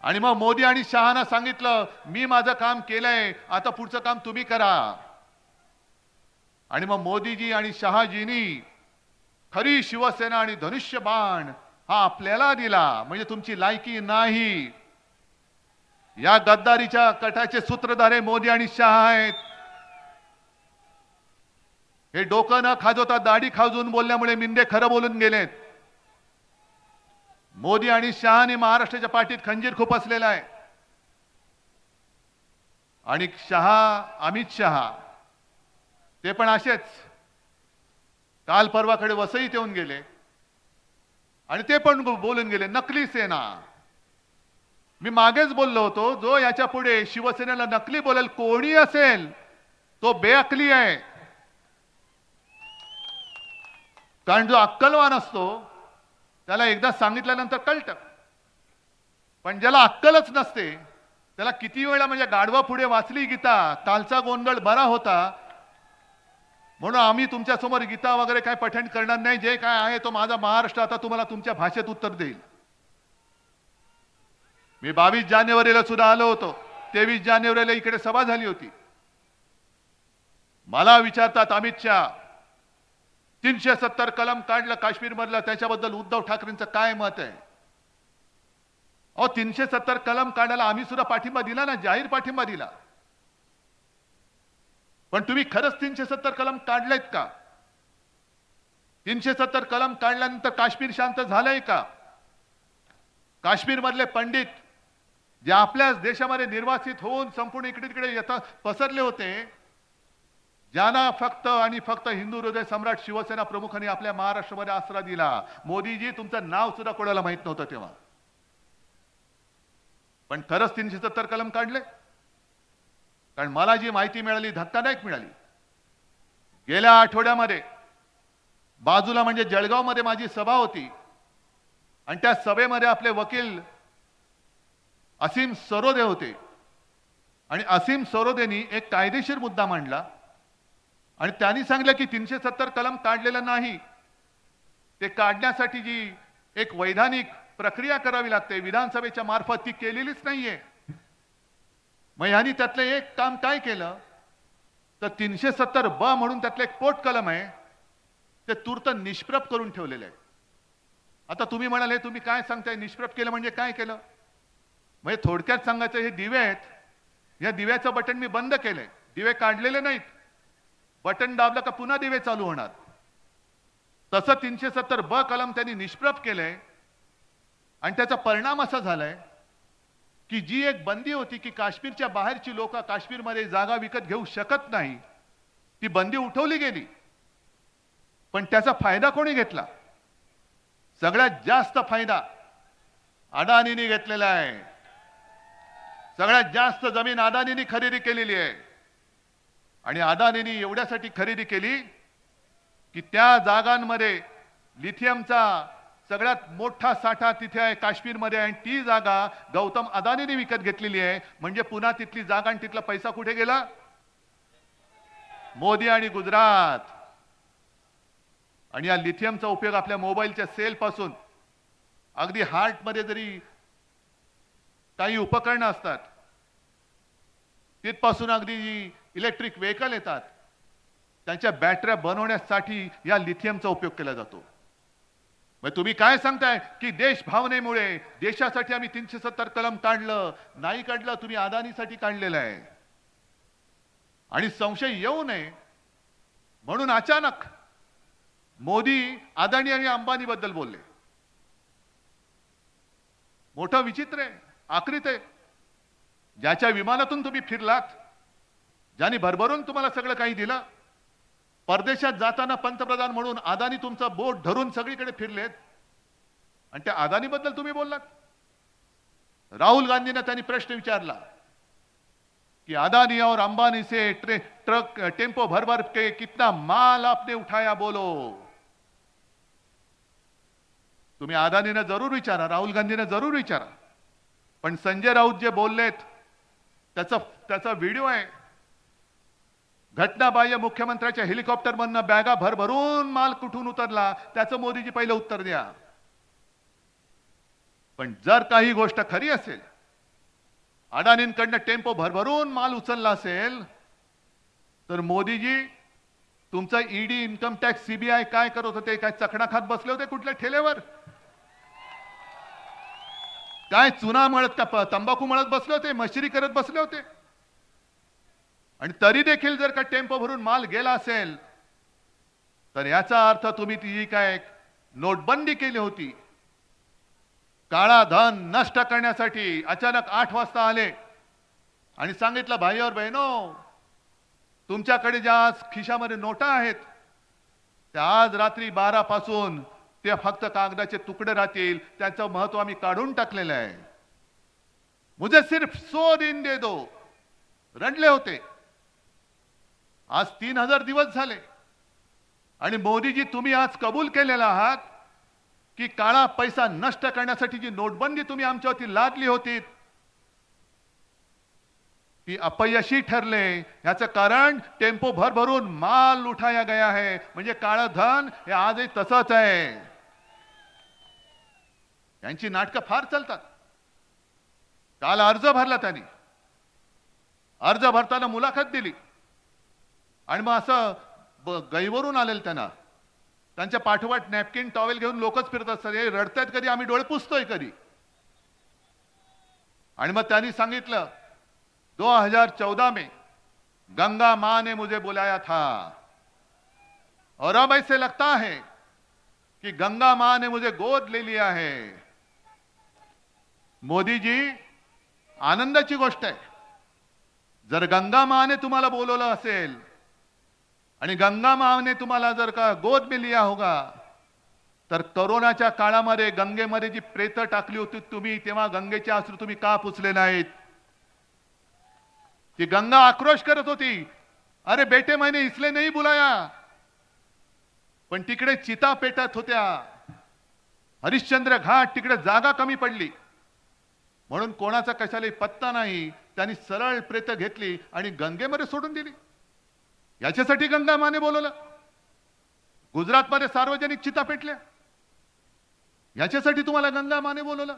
आणि मग मोदी आणि शहाना सांगितलं मी माझं काम केलंय, आता पुढचं काम तुम्ही करा. आणि मग मोदीजी आणि शहाजींनी खरी शिवसेना आणि धनुष्यबाण हा आपल्याला दिला. म्हणजे तुमची लायकी नाही. या गद्दारीच्या कटाचे सूत्रधारे मोदी आणि शहा आहेत. हे डोकं न खाजवता दाढी खाजवून बोलल्यामुळे मिंदे खरं बोलून गेलेत. मोदी आणि शहाने महाराष्ट्राच्या पाठीत खंजीर खुपसलेला आहे. आणि अमित शहा ते पण असेच काल परवाकडे वसईत येऊन गेले आणि ते पण बोलून गेले नकली सेना. मी मागेच बोललो होतो, जो याच्या पुढे शिवसेनेला नकली बोलेल कोणी असेल तो बेअकली आहे. कारण जो अक्कलवान असतो त्याला एकदा सांगितल्यानंतर कळतं. पण ज्याला अक्कलच नसते त्याला किती वेळा, म्हणजे गाढवा पुढे वाचली गीता, कालचा गोंधळ बरा होता. म्हणून आम्ही तुमच्या समोर गीता वगैरे काय पठण करणार नाही. जे काय आहे तो माझा महाराष्ट्र आता तुम्हाला तुमच्या भाषेत उत्तर देईल. मी 22 जानेवारीला सुद्धा आलो होतो. 23 जानेवारीला इकडे सभा झाली होती. मला विचारतात अमित शहा 370 कलम काढलं काश्मीर मधलं, त्याच्याबद्दल उद्धव ठाकरेंचं काय मत आहे. अहो 370 कलम काढायला आम्ही सुद्धा पाठिंबा दिला ना, जाहीर पाठिंबा दिला. पण तुम्ही खरंच 370 कलम काढलेत का? 370 कलम काढल्यानंतर काश्मीर शांत झालंय का? काश्मीर मधले पंडित जे आपल्याच देशामध्ये निर्वासित होऊन संपूर्ण इकडे तिकडे पसरले होते, ज्यांना फक्त आणि फक्त हिंदू हृदय सम्राट शिवसेना प्रमुखांनी आपल्या महाराष्ट्रामध्ये आसरा दिला. मोदीजी तुमचं नाव सुद्धा कोणाला माहित नव्हतं तेव्हा. पण खरंच 370 कलम काढले? कारण मला जी माहिती मिळाली धक्कादायक मिळाली. गेल्या आठवड्यामध्ये बाजूला म्हणजे जळगावमध्ये माझी सभा होती आणि त्या सभेमध्ये आपले वकील असीम सरोदे होते आणि असीम सरोदेनी एक कायदेशीर मुद्दा मांडला आणि त्यांनी सांगितलं की 370 कलम काढलेलं नाही, ते काढण्यासाठी जी एक वैधानिक प्रक्रिया करावी लागते विधानसभेच्या मार्फत ती केलेलीच नाहीये. मग यांनी त्यातलं एक काम काय केलं तर 370 म्हणून त्यातलं एक पोट कलम आहे ते तूर्त निष्प्रभ करून ठेवलेलं आहे. आता तुम्ही म्हणाले तुम्ही काय सांगताय निष्प्रभ केलं म्हणजे काय केलं? म्हणजे थोडक्यात सांगायचं हे दिवे आहेत, या दिव्याचं बटन मी बंद केलंय, दिवे काढलेले नाहीत, बटन दाबलं का पुन्हा दिवे चालू होणार. तसं 370 कलम त्यांनी निष्प्रभ केलंय आणि त्याचा परिणाम असा झालाय की जी एक बंदी होती की काश्मीरच्या बाहेरची लोक काश्मीरमध्ये जागा विकत घेऊ शकत नाही, ती बंदी उठवली गेली. पण त्याचा फायदा कोणी घेतला? सगळ्यात जास्त फायदा अदानींनी घेतलेला आहे. सगळ्यात जास्त जमीन अदानींनी खरेदी केलेली आहे आणि अदानींनी एवढ्यासाठी खरेदी केली की त्या जागांमध्ये लिथियमचा सगळ्यात मोठा साठा तिथे आहे काश्मीरमध्ये आणि ती जागा गौतम अदानींनी विकत घेतलेली आहे. म्हणजे पुन्हा तिथली जागा आणि तिथला पैसा कुठे गेला? मोदी आणि गुजरात. आणि या लिथियमचा उपयोग आपल्या मोबाईलच्या सेल पासून अगदी हार्टमध्ये जरी काही उपकरणं असतात तिथपासून अगदी जी इलेक्ट्रिक व्हेकल येतात त्यांच्या बॅटऱ्या बनवण्यासाठी या लिथियमचा उपयोग केला जातो. मग तुम्ही काय सांगताय की देश भावनेमुळे देशासाठी आम्ही 370 कलम काढलं? नाही काढलं, तुम्ही अदानीसाठी काढलेलं आहे. आणि संशय येऊ नये म्हणून अचानक मोदी अदानी आणि अंबानी बद्दल बोलले. मोठं विचित्र आहे, आकृत आहे. ज्याच्या विमानातून तुम्ही फिरलात, ज्यांनी भरभरून तुम्हाला सगळं काही दिलं, परदेशात जाताना पंतप्रधान म्हणून अदानी तुमचं बोट धरून सगळीकडे फिरलेत आणि त्या अदानी बद्दल तुम्ही बोललात. राहुल गांधींना त्यांनी प्रश्न विचारला कि अदानी और अंबानी से ट्रक टेम्पो भर भर के कितना माल आपने उठाया बोलो. तुम्ही अदानींना जरूर विचारा, राहुल गांधींना जरूर विचारा. पण संजय राऊत जे बोललेत त्याचा व्हिडिओ आहे. घटनाबाह्य मुख्यमंत्र्याच्या हेलिकॉप्टरमधनं बॅगा भरभरून माल कुठून उतरला त्याचं मोदीजी पहिलं उत्तर द्या. पण जर काही गोष्ट खरी असेल, अडाणींकडनं टेम्पो भरभरून माल उचलला असेल, तर मोदीजी तुमचा ईडी, इन्कम टॅक्स, सीबीआय काय करत होते? काय चकणा खात बसले होते कुठल्या ठेल्यावर? काय चुना मळत का तंबाखू मळत बसले होते? मशिरी करत बसले होते? आणि तरी देखील जर का टेम्पो भरून माल गेला असेल तर याचा अर्थ तुम्ही ती काय नोटबंदी केली होती, काळा धन नष्ट करण्यासाठी अचानक 8 वाजता आले आणि सांगितलं भाई और बहनो, तुमच्याकडे ज्या आज खिशामध्ये नोटा आहेत त्या आज रात्री 12 पासून ते फक्त कागदाचे तुकडे राहतील, त्याचं महत्व आम्ही काढून टाकलेलं आहे. मुझे सिर्फ 100 दिन दे दो रडले होते. आज 3000 दिवस झाले आणि मोदीजी तुम्ही आज कबूल केलेला आहात की काळा पैसा नष्ट करण्यासाठी जी नोटबंदी तुम्ही आमच्यावरती लादली होती ती अपयशी ठरले. याचं कारण टेम्पो भरभरून माल उठाया गया है. म्हणजे काळं धन हे आजही तसंच आहे. यांची नाटकं फार चालतात. काल अर्ज भरला त्यांनी, अर्ज भरताना मुलाखत दिली आणि मग असं गैवरून आलेलं त्यांना. त्यांच्या पाठोपाठ नॅपकिन टॉवेल घेऊन लोकच फिरत असतात, हे रडतायत कधी, आम्ही डोळे पुसतोय कधी. आणि मग त्यांनी सांगितलं 2014 में गंगा मां ने मुझे बुलाया था और अब ऐसे लगता है कि गंगा मां ने मुझे गोद ले लिया है. मोदीजी, आनंदाची गोष्ट आहे. जर गंगा माने तुम्हाला बोलवलं असेल आणि गंगा माँ ने तुम्हाला जर का गोद में लिया होगा तर करोनाच्या काळामध्ये गंगेमध्ये जी प्रेत टाकली होती तुम्ही, तेव्हा गंगेचे अश्रू तुम्ही का पुसले नाहीत? ती गंगा आक्रोश करत होती, अरे बेटे मैंने इसलिए नहीं बुलाया. पण तिकडे चिता पेटत होत्या. हरिश्चंद्र घाट तिकडे जागा कमी पडली म्हणून कोणाचा कशालाही पत्ता नाही. त्यांनी सरळ प्रेत घेतली आणि गंगेमध्ये सोडून दिली. याच्यासाठी गंगा माने बोलवलं. गुजरातमध्ये सार्वजनिक चिता पेटल्या, याच्यासाठी तुम्हाला गंगा माने बोलवलं.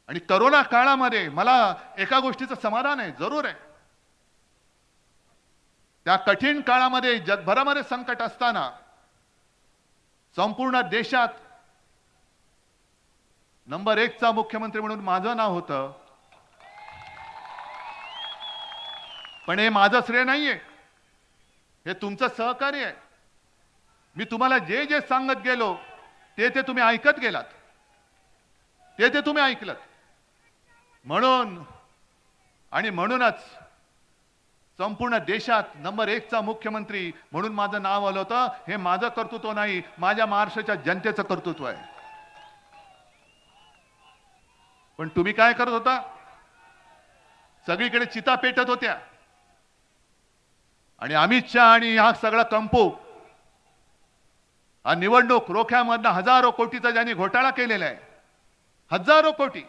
आणि करोना काळामध्ये मला एका गोष्टीचं समाधान आहे, जरूर आहे. त्या कठीण काळामध्ये जगभरामध्ये संकट असताना संपूर्ण देशात नंबर 1 चा मुख्यमंत्री म्हणून माझं नाव होतं. पण हे माझं श्रेय नाहीये, हे तुमचं सहकार्य आहे. मी तुम्हाला जे जे सांगत गेलो ते ते तुम्ही ऐकत गेलात, ते ते तुम्ही ऐकलत. म्हणूनच संपूर्ण देशात नंबर 1 चा मुख्यमंत्री म्हणून माझं नाव आलं होतं. हे माझं कर्तृत्व नाही, माझ्या महाराष्ट्राच्या जनतेचं कर्तृत्व आहे. पण तुम्ही काय करत होता? सगळीकडे चिता पेटत होत्या आणि अमित शहा आणि हा सगळा कंपो, हा निवडणूक रोख्यामधनं हजारो कोटीचा ज्यांनी घोटाळा केलेला आहे, हजारो कोटी.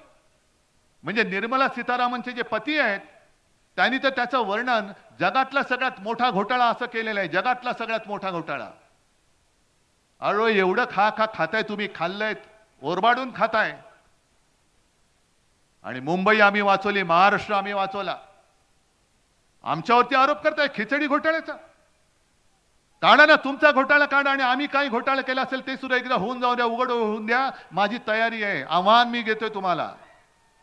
म्हणजे निर्मला सीतारामनचे जे पती आहेत त्यांनी तर त्याचं वर्णन जगातला सगळ्यात मोठा घोटाळा असं केलेलं आहे, जगातला सगळ्यात मोठा घोटाळा. अरे एवढं खाताय तुम्ही, खाल्लंय, ओरबाडून खाताय. आणि मुंबई आम्ही वाचवली, महाराष्ट्र आम्ही वाचवला. आमच्यावरती आरोप करताय खिचडी घोटाळ्याचा. काढा ना तुमचा घोटाळा काढा, आणि आम्ही काही घोटाळा केला असेल ते सुद्धा एकदा होऊन जाऊ द्या, उघड होऊन द्या. माझी तयारी आहे, आव्हान मी घेतोय तुम्हाला.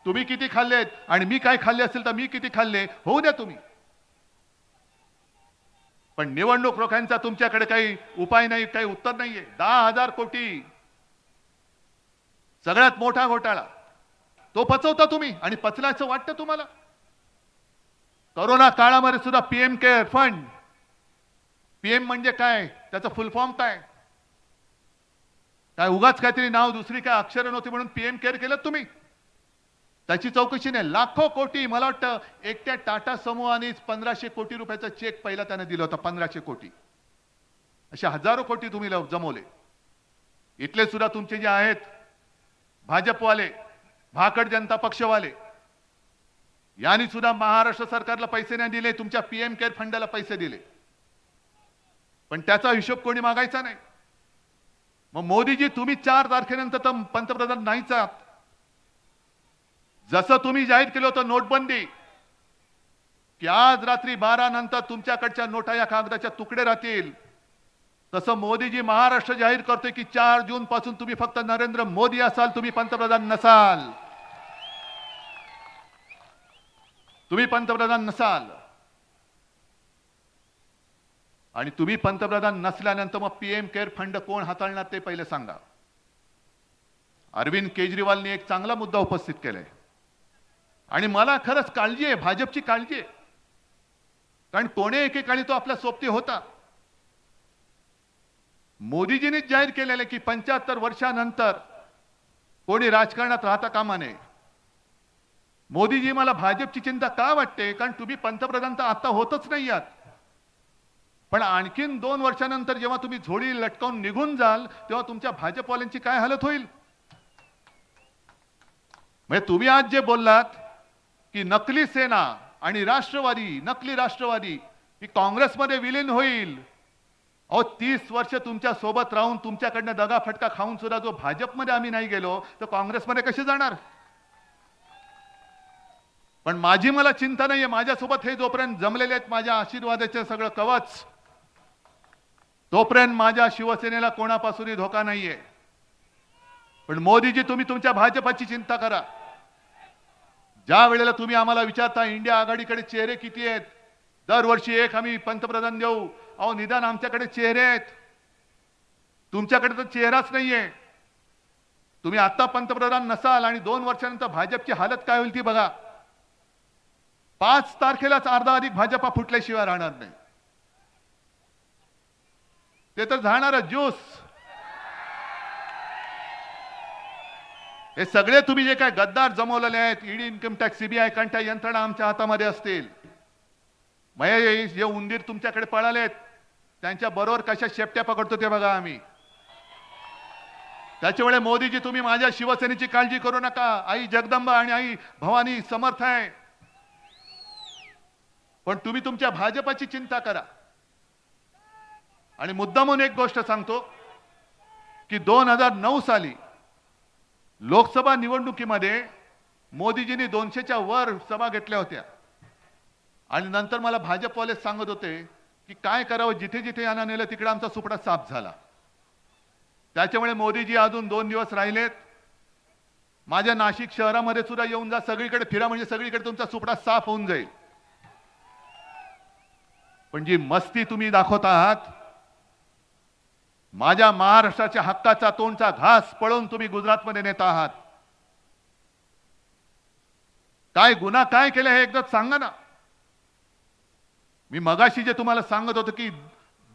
तुम्ही किती खाल्लेत आणि मी काय खाल्ले असेल तर मी किती खाल्ले, होऊ द्या तुम्ही. पण निवडणूक रोख्यांचा तुमच्याकडे काही उपाय नाही, काही उत्तर नाहीये. 10,000 कोटी सगळ्यात मोठा घोटाळा तो पचवता तुम्ही, आणि पचल्याचं वाटतं तुम्हाला. करोना काळामध्ये सुद्धा पीएम केअर फंड, पीएम म्हणजे काय, त्याचं फुल फॉर्म काय उगाच काहीतरी नाव, दुसरी काय अक्षरं नव्हती म्हणून पीएम केअर केलं तुम्ही. त्याची चौकशी नाही. लाखो कोटी, मला वाटतं एकट्या टाटा समूहानेच 1500 कोटी रुपयाचा चेक पहिला त्याने दिला होता. 1500 कोटी, असे हजारो कोटी तुम्ही जमवले. इथले सुद्धा तुमचे जे आहेत भाजपवाले, भाकड जनता पक्षवाले, यांनी सुद्धा महाराष्ट्र सरकारला पैसे नाही दिले, तुमच्या पीएम केअर फंडाला पैसे दिले. पण त्याचा हिशोब कोणी मागायचा नाही. मग मोदीजी तुम्ही 4 तारखेनंतर तर पंतप्रधान नाहीच आहात. जसं तुम्ही जाहीर केलं होतं नोटबंदी, की आज रात्री 12 नंतर तुमच्याकडच्या नोटा या कागदाच्या तुकडे राहतील, तसं मोदीजी महाराष्ट्र जाहीर करतोय की 4 जून पासून तुम्ही फक्त नरेंद्र मोदी असाल, तुम्ही पंतप्रधान नसाल. तुम्ही पंतप्रधान नसाल. आणि तुम्ही पंतप्रधान नसल्यानंतर मग पीएम केअर फंड कोण हाताळणार ते पहिले सांगा. अरविंद केजरीवालनी एक चांगला मुद्दा उपस्थित केलाय आणि मला खरंच काळजी आहे, भाजपची काळजी आहे. कारण कोणी एकेकाळी तो आपल्या सोबती होता. मोदीजींनीच जाहीर केलेलं की 75 वर्षानंतर कोणी राजकारणात राहता कामा नये. मोदीजी, मला भाजपची चिंता का वाटते, कारण तुम्ही पंतप्रधान तर आता होतच नाही आहात, पण आणखीन 2 वर्षानंतर जेव्हा तुम्ही झोळी लटकावून निघून जाल तेव्हा तुमच्या भाजपवाल्यांची काय हालत होईल. म्हणजे तुम्ही आज जे बोललात की नकली सेना आणि राष्ट्रवादी, नकली राष्ट्रवादी ही काँग्रेसमध्ये विलीन होईल. अहो 30 वर्ष तुमच्या सोबत राहून तुमच्याकडनं दगाफटका खाऊन सुद्धा जो भाजपमध्ये आम्ही नाही गेलो तर काँग्रेसमध्ये कसे जाणार. पण माझी मला चिंता नाहीये. माझ्यासोबत हे जोपर्यंत जमलेले आहेत माझ्या आशीर्वादाचे सगळं कवच, तोपर्यंत माझ्या शिवसेनेला कोणापासूनही धोका नाहीये. पण मोदीजी, तुम्ही तुमच्या भाजपाची चिंता करा. ज्या वेळेला तुम्ही आम्हाला विचारता इंडिया आघाडीकडे चेहरे किती आहेत, दरवर्षी एक आम्ही पंतप्रधान देऊ. अहो निदान आमच्याकडे चेहरे आहेत, तुमच्याकडे तर चेहराच नाहीये. तुम्ही आता पंतप्रधान नसाल आणि 2 वर्षानंतर भाजपची हालत काय होईल ती बघा. 5 तारखेलाच अर्धा अधिक भाजपा फुटल्याशिवाय राहणार नाही. ते तर जाणार ज्यूस. हे सगळे तुम्ही जे काय गद्दार जमवलेले आहेत, ईडी, इन्कम टॅक्स, सीबीआय, कंटा यंत्रणा आमच्या हातामध्ये असतील. मग हे जे उंदीर तुमच्याकडे पळालेत त्यांच्या बरोबर कशा शेपट्या पकडतो ते बघा आम्ही. त्याच्यामुळे मोदीजी तुम्ही माझ्या शिवसेनेची काळजी करू नका. आई जगदंबा आणि आई भवानी समर्थ आहे. पण तुम्ही तुमच्या भाजपाची चिंता करा. आणि मुद्दामून एक गोष्ट सांगतो की 2009 साली लोकसभा निवडणुकीमध्ये मोदीजींनी 200च्या वर सभा घेतल्या होत्या. आणि नंतर मला भाजपवाले सांगत होते की काय करावं, जिथे जिथे यांना नेलं तिकडे आमचा सुपडा साफ झाला. त्याच्यामुळे मोदीजी अजून 2 दिवस राहिलेत. माझ्या नाशिक शहरामध्ये सुद्धा येऊन जा, सगळीकडे फिरा, म्हणजे सगळीकडे तुमचा सुपडा साफ होऊन जाईल. पण जी मस्ती तुम्ही दाखवत आहात, माझ्या महाराष्ट्राच्या हक्काचा तोंडचा घास पळवून तुम्ही गुजरातमध्ये नेत आहात. काय गुन्हा काय केले हे एकदा सांगा ना. मी मगाशी जे तुम्हाला सांगत होतो की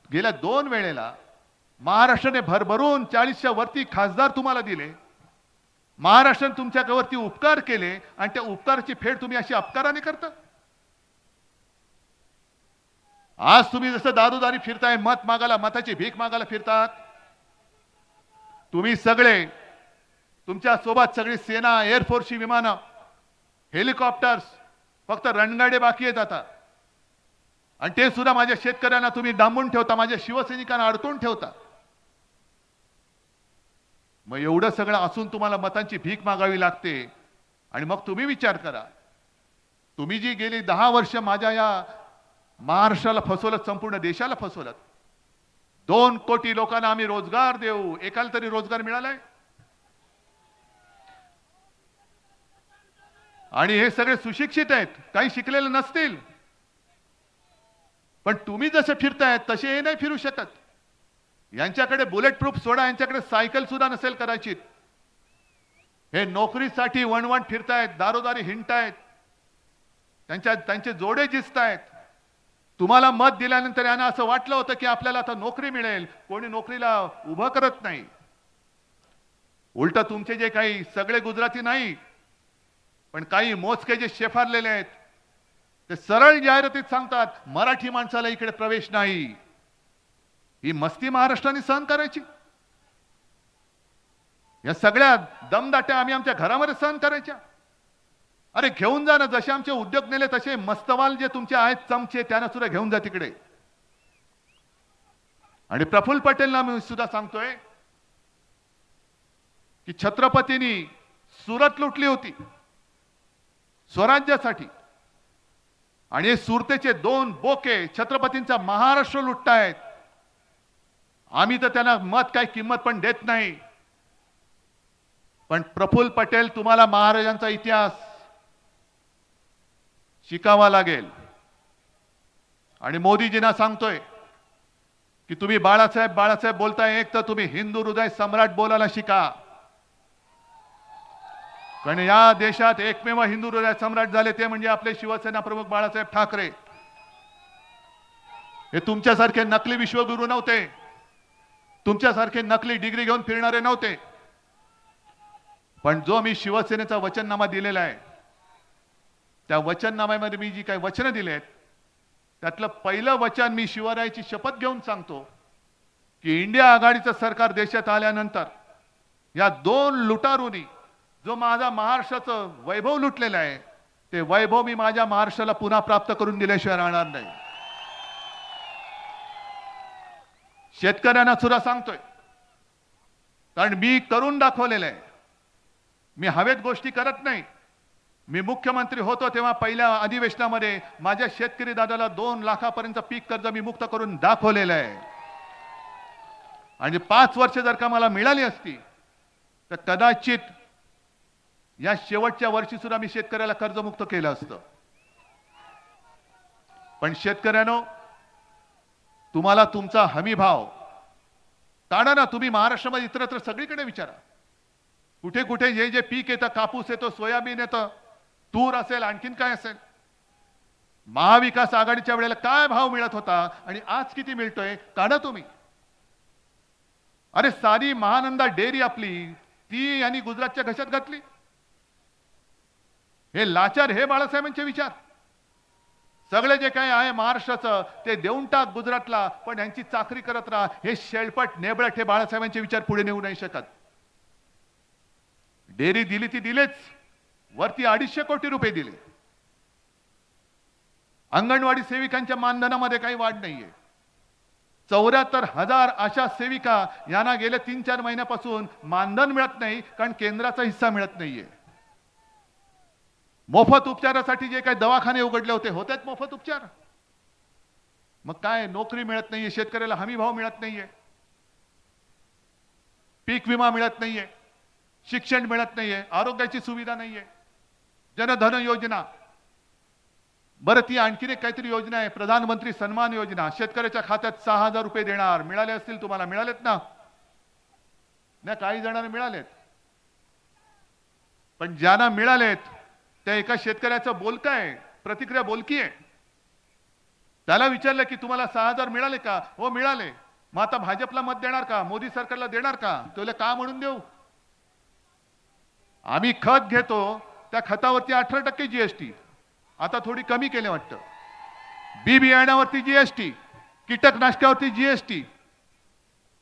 गेल्या 2 वेळेला महाराष्ट्राने भरभरून 40च्या वरती खासदार तुम्हाला दिले. महाराष्ट्राने तुमच्यावरती उपकार केले आणि त्या उपकाराची फेड तुम्ही अशी अपकाराने करता. आज तुम्ही जसं दारोदारी फिरताय, मत मागायला, मताची भीक मागायला फिरतात. तुम्ही सगळे, तुमच्या सोबत सगळी सेना, एअरफोर्सची विमानं, हेलिकॉप्टर्स, फक्त रणगाडे बाकी आहेत आता. आणि ते सुद्धा माझ्या शेतकऱ्यांना तुम्ही डांबून ठेवता, माझ्या शिवसैनिकांना अडकून ठेवता. मग एवढं सगळं असून तुम्हाला मतांची भीक मागावी लागते. आणि मग तुम्ही विचार करा, तुम्ही जी गेली 10 वर्ष माझ्या या महाराष्ट्राला फसवलं, संपूर्ण देशाला फसवलं. 2 कोटी लोकांना आम्ही रोजगार देऊ, एकाला तरी रोजगार मिळालाय? आणि हे सगळे सुशिक्षित आहेत, काही शिकलेले नसतील. पण तुम्ही जसे फिरतायत तसे हे नाही फिरू शकत. यांच्याकडे बुलेट प्रूफ सोडा, यांच्याकडे सायकल सुद्धा नसेल कदाचित. हे नोकरीसाठी वणवण फिरतायत, दारोदारी हिंडतायत, त्यांचे जोडे जिसतायत. तुम्हाला मत दिल्यानंतर यांना असं वाटलं होतं की आपल्याला आता नोकरी मिळेल, कोणी नोकरीला उभं करत नाही. उलट तुमचे जे काही सगळे गुजराती नाही, पण काही मोजके जे शेफारलेले आहेत ते सरळ जाहिरातीत सांगतात मराठी माणसाला इकडे प्रवेश नाही. ही मस्ती महाराष्ट्राने सहन करायची? या सगळ्या दमदाट्या आम्ही आमच्या घरामध्ये सहन करायच्या? अरे घेऊन जा ना, जसे आमचे उद्योग नेले तसे मस्तवाल जे तुमचे आहेत चमचे, त्यांना सुद्धा घेऊन जा तिकडे. आणि प्रफुल्ल पटेलला मी सुद्धा सांगतोय की छत्रपतींनी सुरत लुटली होती स्वराज्यासाठी, आणि हे सुरतेचे 2 बोके छत्रपतींचा महाराष्ट्र लुटतायत. आम्ही तर त्यांना मत काही किंमत पण देत नाही. पण प्रफुल्ल पटेल, तुम्हाला महाराजांचा इतिहास शिकावा लागेल. आणि मोदीजींना सांगतोय की तुम्ही बाळासाहेब बाळासाहेब बोलताय, एक तर तुम्ही हिंदू हृदय सम्राट बोलायला शिका. कारण या देशात एकमेव हिंदू हृदय सम्राट झाले ते म्हणजे आपले शिवसेना प्रमुख बाळासाहेब ठाकरे. हे तुमच्यासारखे नकली विश्वगुरू नव्हते, तुमच्यासारखे नकली डिग्री घेऊन फिरणारे नव्हते. पण जो मी शिवसेनेचा वचननामा दिलेला आहे, त्या वचननाम्यामध्ये मी जी काही वचनं दिलेत त्यातलं पहिलं वचन मी शिवरायाची शपथ घेऊन सांगतो की इंडिया आघाडीचं सरकार देशात आल्यानंतर या 2 लुटारूंनी जो माझा महाराष्ट्राचं वैभव लुटलेलं आहे, ते वैभव मी माझ्या महाराष्ट्राला पुन्हा प्राप्त करून दिल्याशिवाय राहणार नाही. शेतकऱ्यांना सुद्धा सांगतोय, कारण मी करून दाखवलेलं आहे. मी हवेत गोष्टी करत नाही. मी मुख्यमंत्री होतो तेव्हा पहिल्या अधिवेशनामध्ये माझ्या शेतकरी दादाला 2 लाखापर्यंत पीक कर्ज मी मुक्त करून दाखवलेलं आहे. आणि 5 वर्ष जर का मला मिळाली असती तर कदाचित या शेवटच्या वर्षी सुद्धा मी शेतकऱ्याला कर्जमुक्त केलं असतं. पण शेतकऱ्यांनो, तुम्हाला तुमचा हमी भाव टाळा ना. तुम्ही महाराष्ट्रामध्ये इतरत्र सगळीकडे विचारा, कुठे कुठे जे जे पीक येतं, कापूस येतो, सोयाबीन येतं, तूर असेल, आणखीन काय असेल, महाविकास आघाडीच्या वेळेला काय भाव मिळत होता आणि आज किती मिळतोय काढा तुम्ही. अरे सारी महानंदा डेअरी आपली ती यांनी गुजरातच्या घशात घातली. हे लाचार हे बाळासाहेबांचे विचार. सगळे जे काही आहे महाराष्ट्राचं ते देऊन टाक गुजरातला, पण यांची चाकरी करत राहा. हे शेळपट नेबळट हे बाळासाहेबांचे विचार पुढे नेऊ नाही शकत. डेअरी दिली ती दिलेच, वरती 250 कोटी रुपये दिले. अंगणवाडी सेविकांच्या मानधनामध्ये काही वाढ नाहीये. 74,000 आशा सेविका यांना गेल्या 3-4 महिन्यापासून मानधन मिळत नाही, कारण केंद्राचा हिस्सा मिळत नाहीये. मोफत उपचारासाठी जे काही दवाखाने उघडले होते, होतेच मोफत उपचार. मग काय, नोकरी मिळत नाहीये, शेतकऱ्याला हमी भाव मिळत नाहीये, पीक विमा मिळत नाहीये, शिक्षण मिळत नाहीये, आरोग्याची सुविधा नाहीये, जनधन योजना. बरं, ती आणखीन एक काहीतरी योजना आहे, प्रधानमंत्री सन्मान योजना. शेतकऱ्याच्या खात्यात 6,000 रुपये देणार. मिळाले असतील तुम्हाला, मिळालेत ना? नाही, काही जणांना मिळालेत. पण ज्यांना मिळालेत त्या एका शेतकऱ्याचं बोलकं आहे, प्रतिक्रिया बोलकी आहे. त्याला विचारलं की तुम्हाला 6,000 मिळाले का? हो मिळाले. मग आता भाजपला मत देणार का? मोदी सरकारला देणार का? तुला का म्हणून देऊ? आम्ही खत घेतो, त्या खतावरती 18% जीएसटी, आता थोडी कमी केले वाटतं. बी बियाण्यावरती जीएसटी, कीटकनाशकावरती जीएसटी,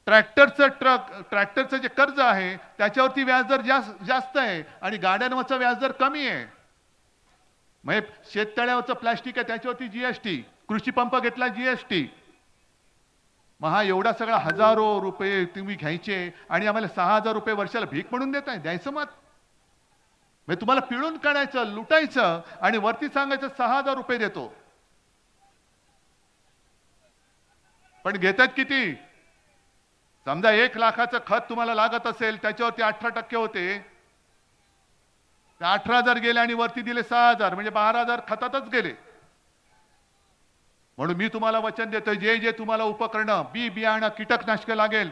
ट्रॅक्टरचं जे कर्ज आहे त्याच्यावरती व्याजदर जास्त आहे आणि गाड्यांवरचा व्याजदर कमी आहे. म्हणजे शेततळ्यावरचं प्लास्टिक आहे त्याच्यावरती जीएसटी, कृषी पंप घेतला जीएसटी. मग हा एवढा सगळा हजारो रुपये तुम्ही घ्यायचे आणि आम्हाला 6,000 रुपये वर्षाला भीक म्हणून देताय? द्यायचं मत? म्हणजे तुम्हाला पिळून काढायचं, लुटायचं आणि वरती सांगायचं 6,000 रुपये देतो. पण घेतात किती? समजा 1 लाखाचं खत तुम्हाला लागत असेल, त्याच्यावरती 18% होते, 18,000 गेले आणि वरती दिले 6,000, म्हणजे 12,000 खतातच गेले. म्हणून मी तुम्हाला वचन देतोय, जे जे तुम्हाला उपकरणं, बी बियाणं, कीटकनाशक लागेल,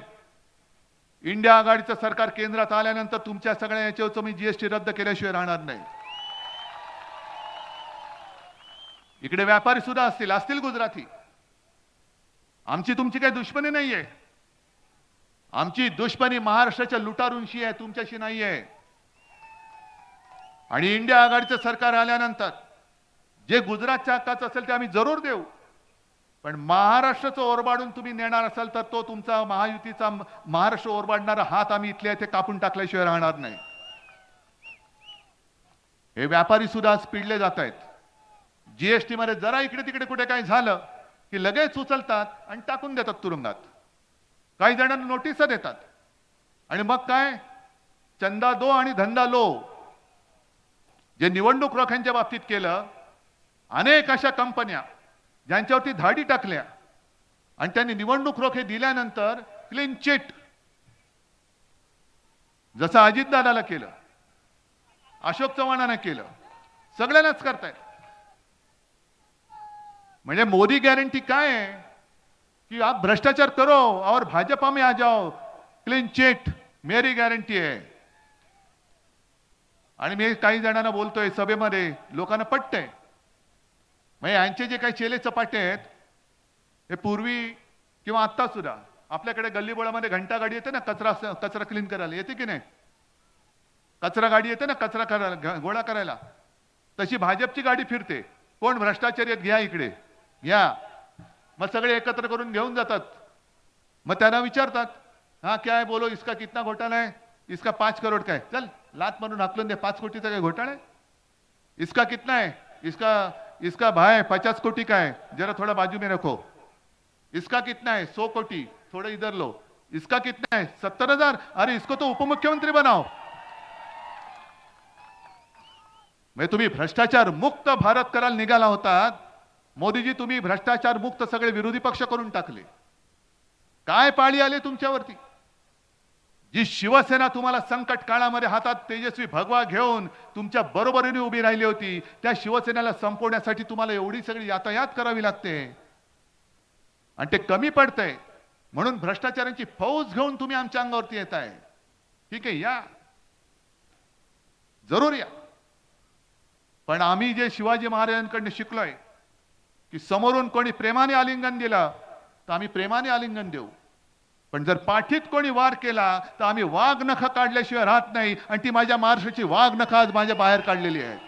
इंडिया आघाडीचं सरकार केंद्रात आल्यानंतर तुमच्या सगळ्या याच्यावरचं मी जीएसटी रद्द केल्याशिवाय राहणार नाही. इकडे व्यापारी सुद्धा असतील गुजराती. आमची तुमची काही दुश्मनी नाहीये. आमची दुश्मनी महाराष्ट्राच्या लुटारूंशी आहे, तुमच्याशी नाहीये. आणि इंडिया आघाडीचं सरकार आल्यानंतर जे गुजरातच्या हक्काचं असेल ते आम्ही जरूर देऊ. पण महाराष्ट्राचं ओरबाडून तुम्ही नेणार असाल तर तो तुमचा महायुतीचा महाराष्ट्र ओरबाडणारा हात आम्ही इथल्या इथे कापून टाकल्याशिवाय राहणार नाही. हे व्यापारी सुद्धा आज पिडले जात आहेत. जीएसटी मध्ये जरा इकडे तिकडे कुठे काही झालं की लगेच उचलतात आणि टाकून देतात तुरुंगात. काही जणांना नोटीस देतात आणि मग काय, चंदा दो आणि धंदा लो. जे निवडणूक रोख्यांच्या बाबतीत केलं, अनेक अशा कंपन्या ज्यांच्यावरती धाडी टाकल्या आणि त्यांनी निवडणूक रोखे दिल्यानंतर क्लीन चिट, जसं अजितदादाला केलं, अशोक चव्हाणांना केलं, सगळ्यांनाच करतायत. म्हणजे मोदी गॅरंटी काय आहे कि आप भ्रष्टाचार करो और भाजपा में आ जाओ, क्लीन चिट मेरी गॅरंटी आहे. आणि मी काही जणांना बोलतोय सभेमध्ये, लोकांना पटतंय. म्हणजे यांचे जे काही चेले चपाटे आहेत, हे पूर्वी किंवा आत्ता सुद्धा आपल्याकडे गल्लीबोळामध्ये घंटा गाडी येते ना, कचरा क्लीन करायला येते की नाही? कचरा गाडी येते ना, कचरा करायला, गोळा करायला. तशी भाजपची गाडी फिरते. कोण भ्रष्टाचारी आहेत, घ्या इकडे घ्या. मग सगळे एकत्र करून घेऊन जातात. मग त्यांना विचारतात, हा क्या है बोलो, इसका कितना घोटाला है? इसका 5 करोड़ का है. चल लात म्हणून हाकलून दे, 5 कोटीचा काय घोटाळा है? इसका कितना है? इसका भाई 50 कोटी का है, जरा थोड़ा बाजू में रखो. इसका कितना है? 100 कोटी, थोड़ा इधर लो. इसका कितना है? 70,000. अरे इसको तो उपमुख्यमंत्री बनाओ. म्हणजे तुम्ही भ्रष्टाचार मुक्त भारत करायला निघाला होतात. मोदीजी, तुम्ही भ्रष्टाचार मुक्त सगळे विरोधी पक्ष करून टाकले. काय पाळी आले तुमच्यावरती? जी शिवसेना तुम्हाला संकट काळामध्ये हातात तेजस्वी भगवा घेऊन तुमच्या बरोबरीने उभी राहिली होती, त्या शिवसेनेला संपवण्यासाठी तुम्हाला एवढी सगळी यातायात करावी लागते आणि ते कमी पडतंय. म्हणून भ्रष्टाचारांची फौज घेऊन तुम्ही आमच्या अंगावरती येताय. ठीक आहे, या, जरूर या. पण आम्ही जे शिवाजी महाराजांकडून शिकलोय की समोरून कोणी प्रेमाने आलिंगन दिलं तर आम्ही प्रेमाने आलिंगन देऊ. पण जर पाठीत कोणी वार केला तर आम्ही वाघ नख काढल्याशिवाय राहत नाही, आणि ती माझ्या महाराष्ट्राची वाघ नख आज माझ्या बाहेर काढलेली आहेत.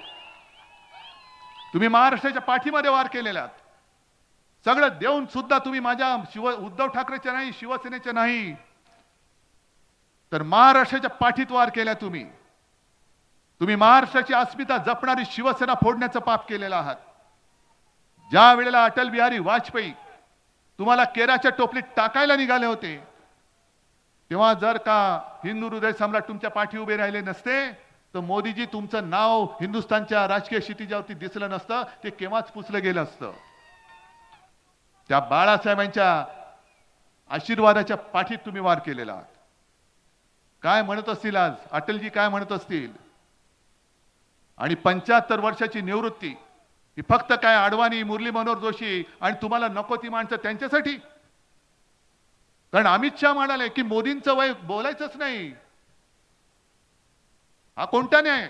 तुम्ही महाराष्ट्राच्या पाठीमध्ये वार केलेले आहात. सगळं देऊन सुद्धा तुम्ही माझ्या उद्धव ठाकरेच्या नाही, शिवसेनेच्या नाही, तर महाराष्ट्राच्या पाठीत वार केल्या. तुम्ही महाराष्ट्राची अस्मिता जपणारी शिवसेना फोडण्याचं पाप केलेलं आहात. ज्या वेळेला अटल बिहारी वाजपेयी तुम्हाला केराच्या टोपलीत टाकायला निघाले होते, तेव्हा जर का हिंदू हृदय सम्राट तुमच्या पाठी उभे राहिले नसते, तर मोदीजी तुमचं नाव हिंदुस्थानच्या राजकीय क्षितिजावरती दिसलं नसतं, ते केव्हाच पुसलं गेलं असतं. त्या बाळासाहेबांच्या आशीर्वादाच्या पाठीत तुम्ही वार केलेला आहात. काय म्हणत असतील आज अटलजी, काय म्हणत असतील? आणि 75 वर्षाची निवृत्ती ही फक्त काय अडवाणी, मुरली मनोहर जोशी आणि तुम्हाला नको ती माणसं त्यांच्यासाठी? कारण अमित शहा म्हणाले की मोदींचं वय बोलायचंच नाही. हा कोणता न्याय?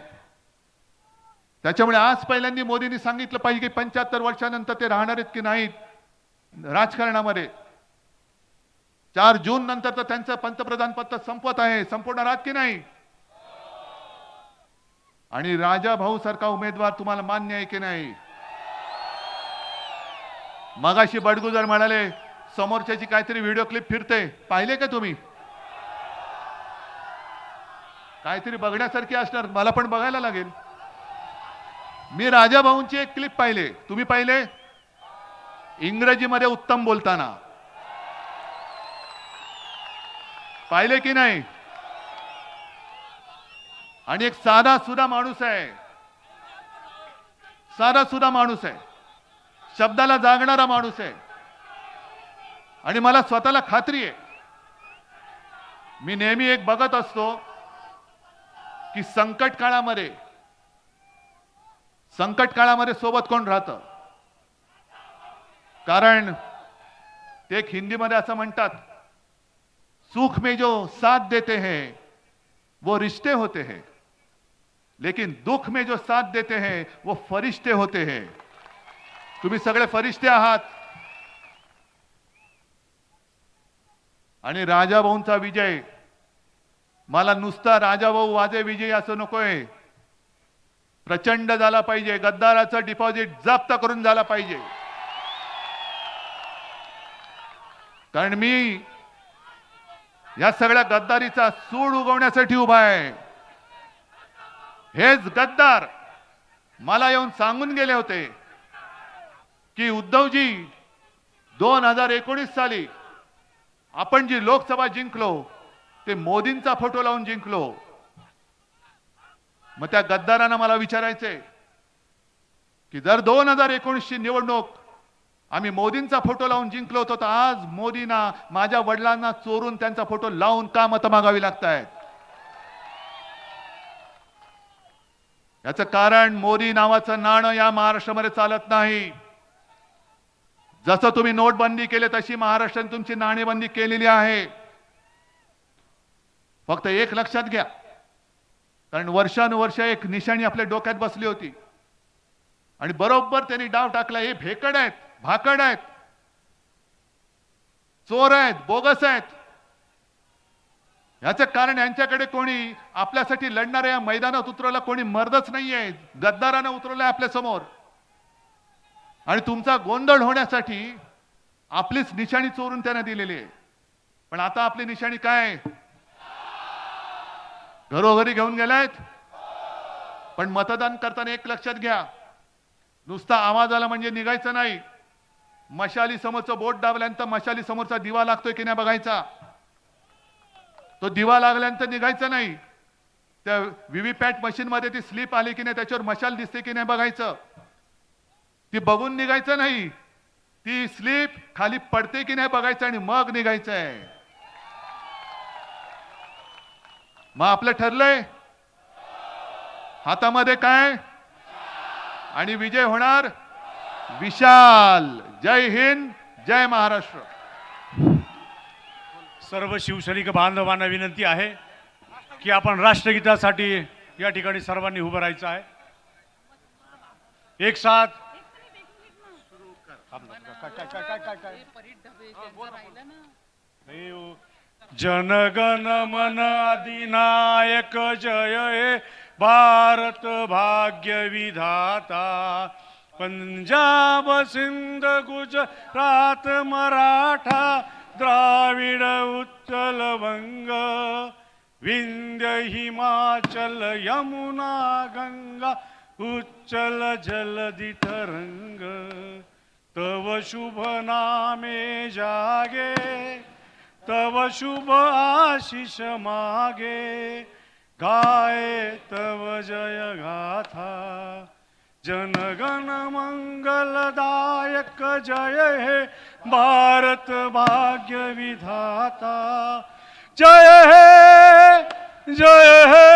त्याच्यामुळे आज पहिल्यांदा मोदींनी सांगितलं पाहिजे की 75 वर्षानंतर ते राहणार आहेत की नाहीत राजकारणामध्ये. 4 जून नंतर तर त्यांचं पंतप्रधान पद संपत आहे, संपवणार आहात की नाही? आणि राजा भाऊ सारखा उमेदवार तुम्हाला मान्य आहे की नाही? मगाशी बडगुजर म्हणाले समोरच्याची काहीतरी व्हिडिओ क्लिप फिरते, पाहिले का तुम्ही? काहीतरी बघण्यासारखी असणार, मला पण बघायला लागेल. मी राजा भाऊंची एक क्लिप पाहिले, तुम्ही पाहिले? इंग्रजीमध्ये उत्तम बोलताना पाहिले की नाही? आणि एक साधा सुधा माणूस आहे, साधा सुधा माणूस आहे, शब्दाला जागणारा माणूस आहे. आणि मला स्वतःला खात्री आहे, मी नेहमी एक बघत असतो की संकट काळामध्ये सोबत कोण राहतं. कारण ते एक हिंदीमध्ये असं म्हणतात, सुख में जो साथ देते हैं वो रिश्ते होते हैं, लेकिन दुख में जो साथ देते हैं वो फरिश्ते होते हैं. तुम्ही सगळे फरिश्ते आहात. आणि राजाभाऊंचा विजय मला नुसता राजाभाऊ वाजे विजय असं नकोय, प्रचंड झाला पाहिजे. गद्दाराचं डिपॉझिट जप्त करून झाला पाहिजे. कारण मी या सगळ्या गद्दारीचा सूड उगवण्यासाठी उभा आहे. हेच गद्दार मला येऊन सांगून गेले होते की उद्धवजी 2019 साली आपण जी लोकसभा जिंकलो ते मोदींचा फोटो लावून जिंकलो. मग त्या गद्दारांना मला विचारायचंय की जर 2019 ची निवडणूक आम्ही मोदींचा फोटो लावून जिंकलो होतो, तर आज मोदींना माझ्या वडिलांना चोरून त्यांचा फोटो लावून का मतं मागावी लागतायत? याचं कारण मोदी नावाचं नाणं या महाराष्ट्रामध्ये चालत नाही. जसं तुम्ही नोटबंदी केली तशी महाराष्ट्राने तुमची नाणेबंदी केलेली आहे. फक्त एक लक्षात घ्या, कारण वर्षानुवर्ष एक निशाणी आपल्या डोक्यात बसली होती आणि बरोबर त्यांनी डाव टाकला. हे भेकड आहेत, भाकड आहेत, चोर आहेत, बोगस आहेत. याचं कारण यांच्याकडे कोणी आपल्यासाठी लढणाऱ्या या मैदानात उतरवला कोणी मर्दच नाहीये, गद्दारानं उतरवलंय आपल्या समोर. आणि तुमचा गोंधळ होण्यासाठी आपलीच निशाणी चोरून त्यांना दिलेली आहे. पण आता आपली निशाणी काय? घरोघरी घेऊन गेलायत. पण मतदान करताना एक लक्षात घ्या, नुसता आवाज आला म्हणजे निघायचं नाही. मशाली समोरचं बोट दाबल्यानंतर मशाली समोरचा दिवा लागतोय की नाही बघायचा. तो दिवा लागल्यानंतर निघायचं नाही. त्या व्हीव्हीपॅट मशीन मध्ये ती स्लिप आली की नाही, त्याच्यावर मशाल दिसते की नाही बघायचं. ती बघून निघायचं नाही, ती स्लिप खाली पडते की नाही बघायचं आणि मग निघायचंय. मग आपलं ठरलंय, हातामध्ये काय? आणि विजय होणार विशाल. जय हिंद, जय महाराष्ट्र. सर्व शिवसैनिक बांधवांना विनंती आहे की आपण राष्ट्रगीतासाठी या ठिकाणी सर्वांनी उभं राहायचं आहे. एक साथ जनगण मन अधिनायक जय हे भारत भाग्य विधाता. पंजाब सिंध गुजरात मराठा द्राविड उत्कल वंग विंध्य हिमाचल यमुना गंगा उच्चल जलधि तरंग. तव शुभ नामे जागे तव शुभ आशीष मागे गाये तव जय गाथा. जनगण मंगलदायक जय हे भारत भाग्य विधाता. जय हे जय हे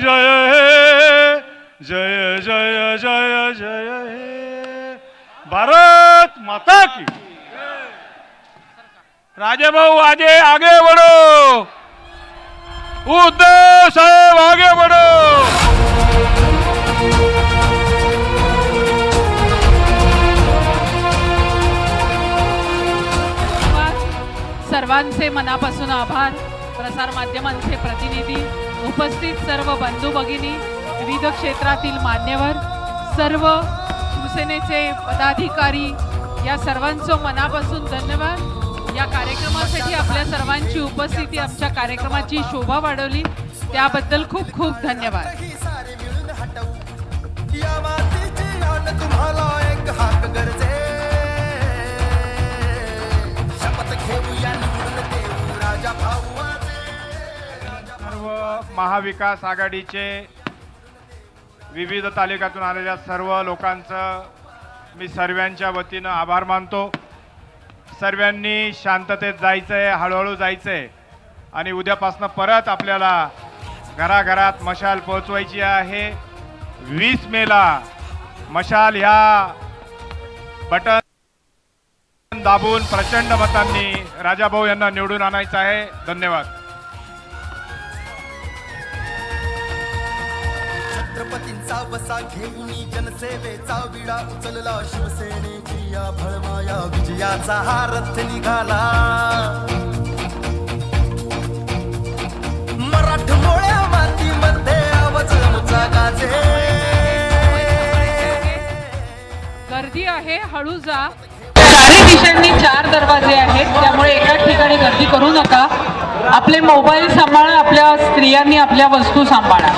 जय हे जय जय जय जय हे भारत माता की. राजाभाऊ आगे आगे बढ़ो. उद्धव साहेब आगे बढ़ो. सर्वांचे मनापासून आभार. प्रसार माध्यमांचे प्रतिनिधी, उपस्थित सर्व बंधू भगिनी, विविध क्षेत्रातील मान्यवर, सर्व शिवसेनेचे पदाधिकारी, या सर्वांचं मनापासून धन्यवाद. या कार्यक्रमासाठी आपल्या सर्वांची उपस्थिती आमच्या कार्यक्रमाची शोभा वाढवली त्याबद्दल खूप खूप धन्यवाद. सर्व महाविकास आघाडीचे विविध तालुक्यातून आलेल्या सर्व लोकांचं मी सर्वांच्या वतीनं आभार मानतो. सर्वांनी शांततेत जायचंय, हळूहळू जायचंय आणि उद्यापासून परत आपल्याला घराघरात मशाल पोहोचवायची आहे. 20 मेला मशाल ह्या बटन दाबून प्रचंड मतांनी राजाभाऊ यांना निवडून आणायचं आहे. धन्यवाद. छत्रपतींचा वसा घेऊन जनसेवेचा विडा उचलला. शिवसेनेची या भळमाया विजयाचा हा रथ निघाला. मराठमोळ्या मातीमध्ये आवाज आमचा गाजे. गर्दी आहे, हळू जा. चारही दिशांनी 4 दरवाजे आहेत, त्यामुळे एकाच ठिकाणी गर्दी करू नका. आपले मोबाईल सांभाळा, आपल्या स्त्रियांनी आपल्या वस्तू सांभाळा.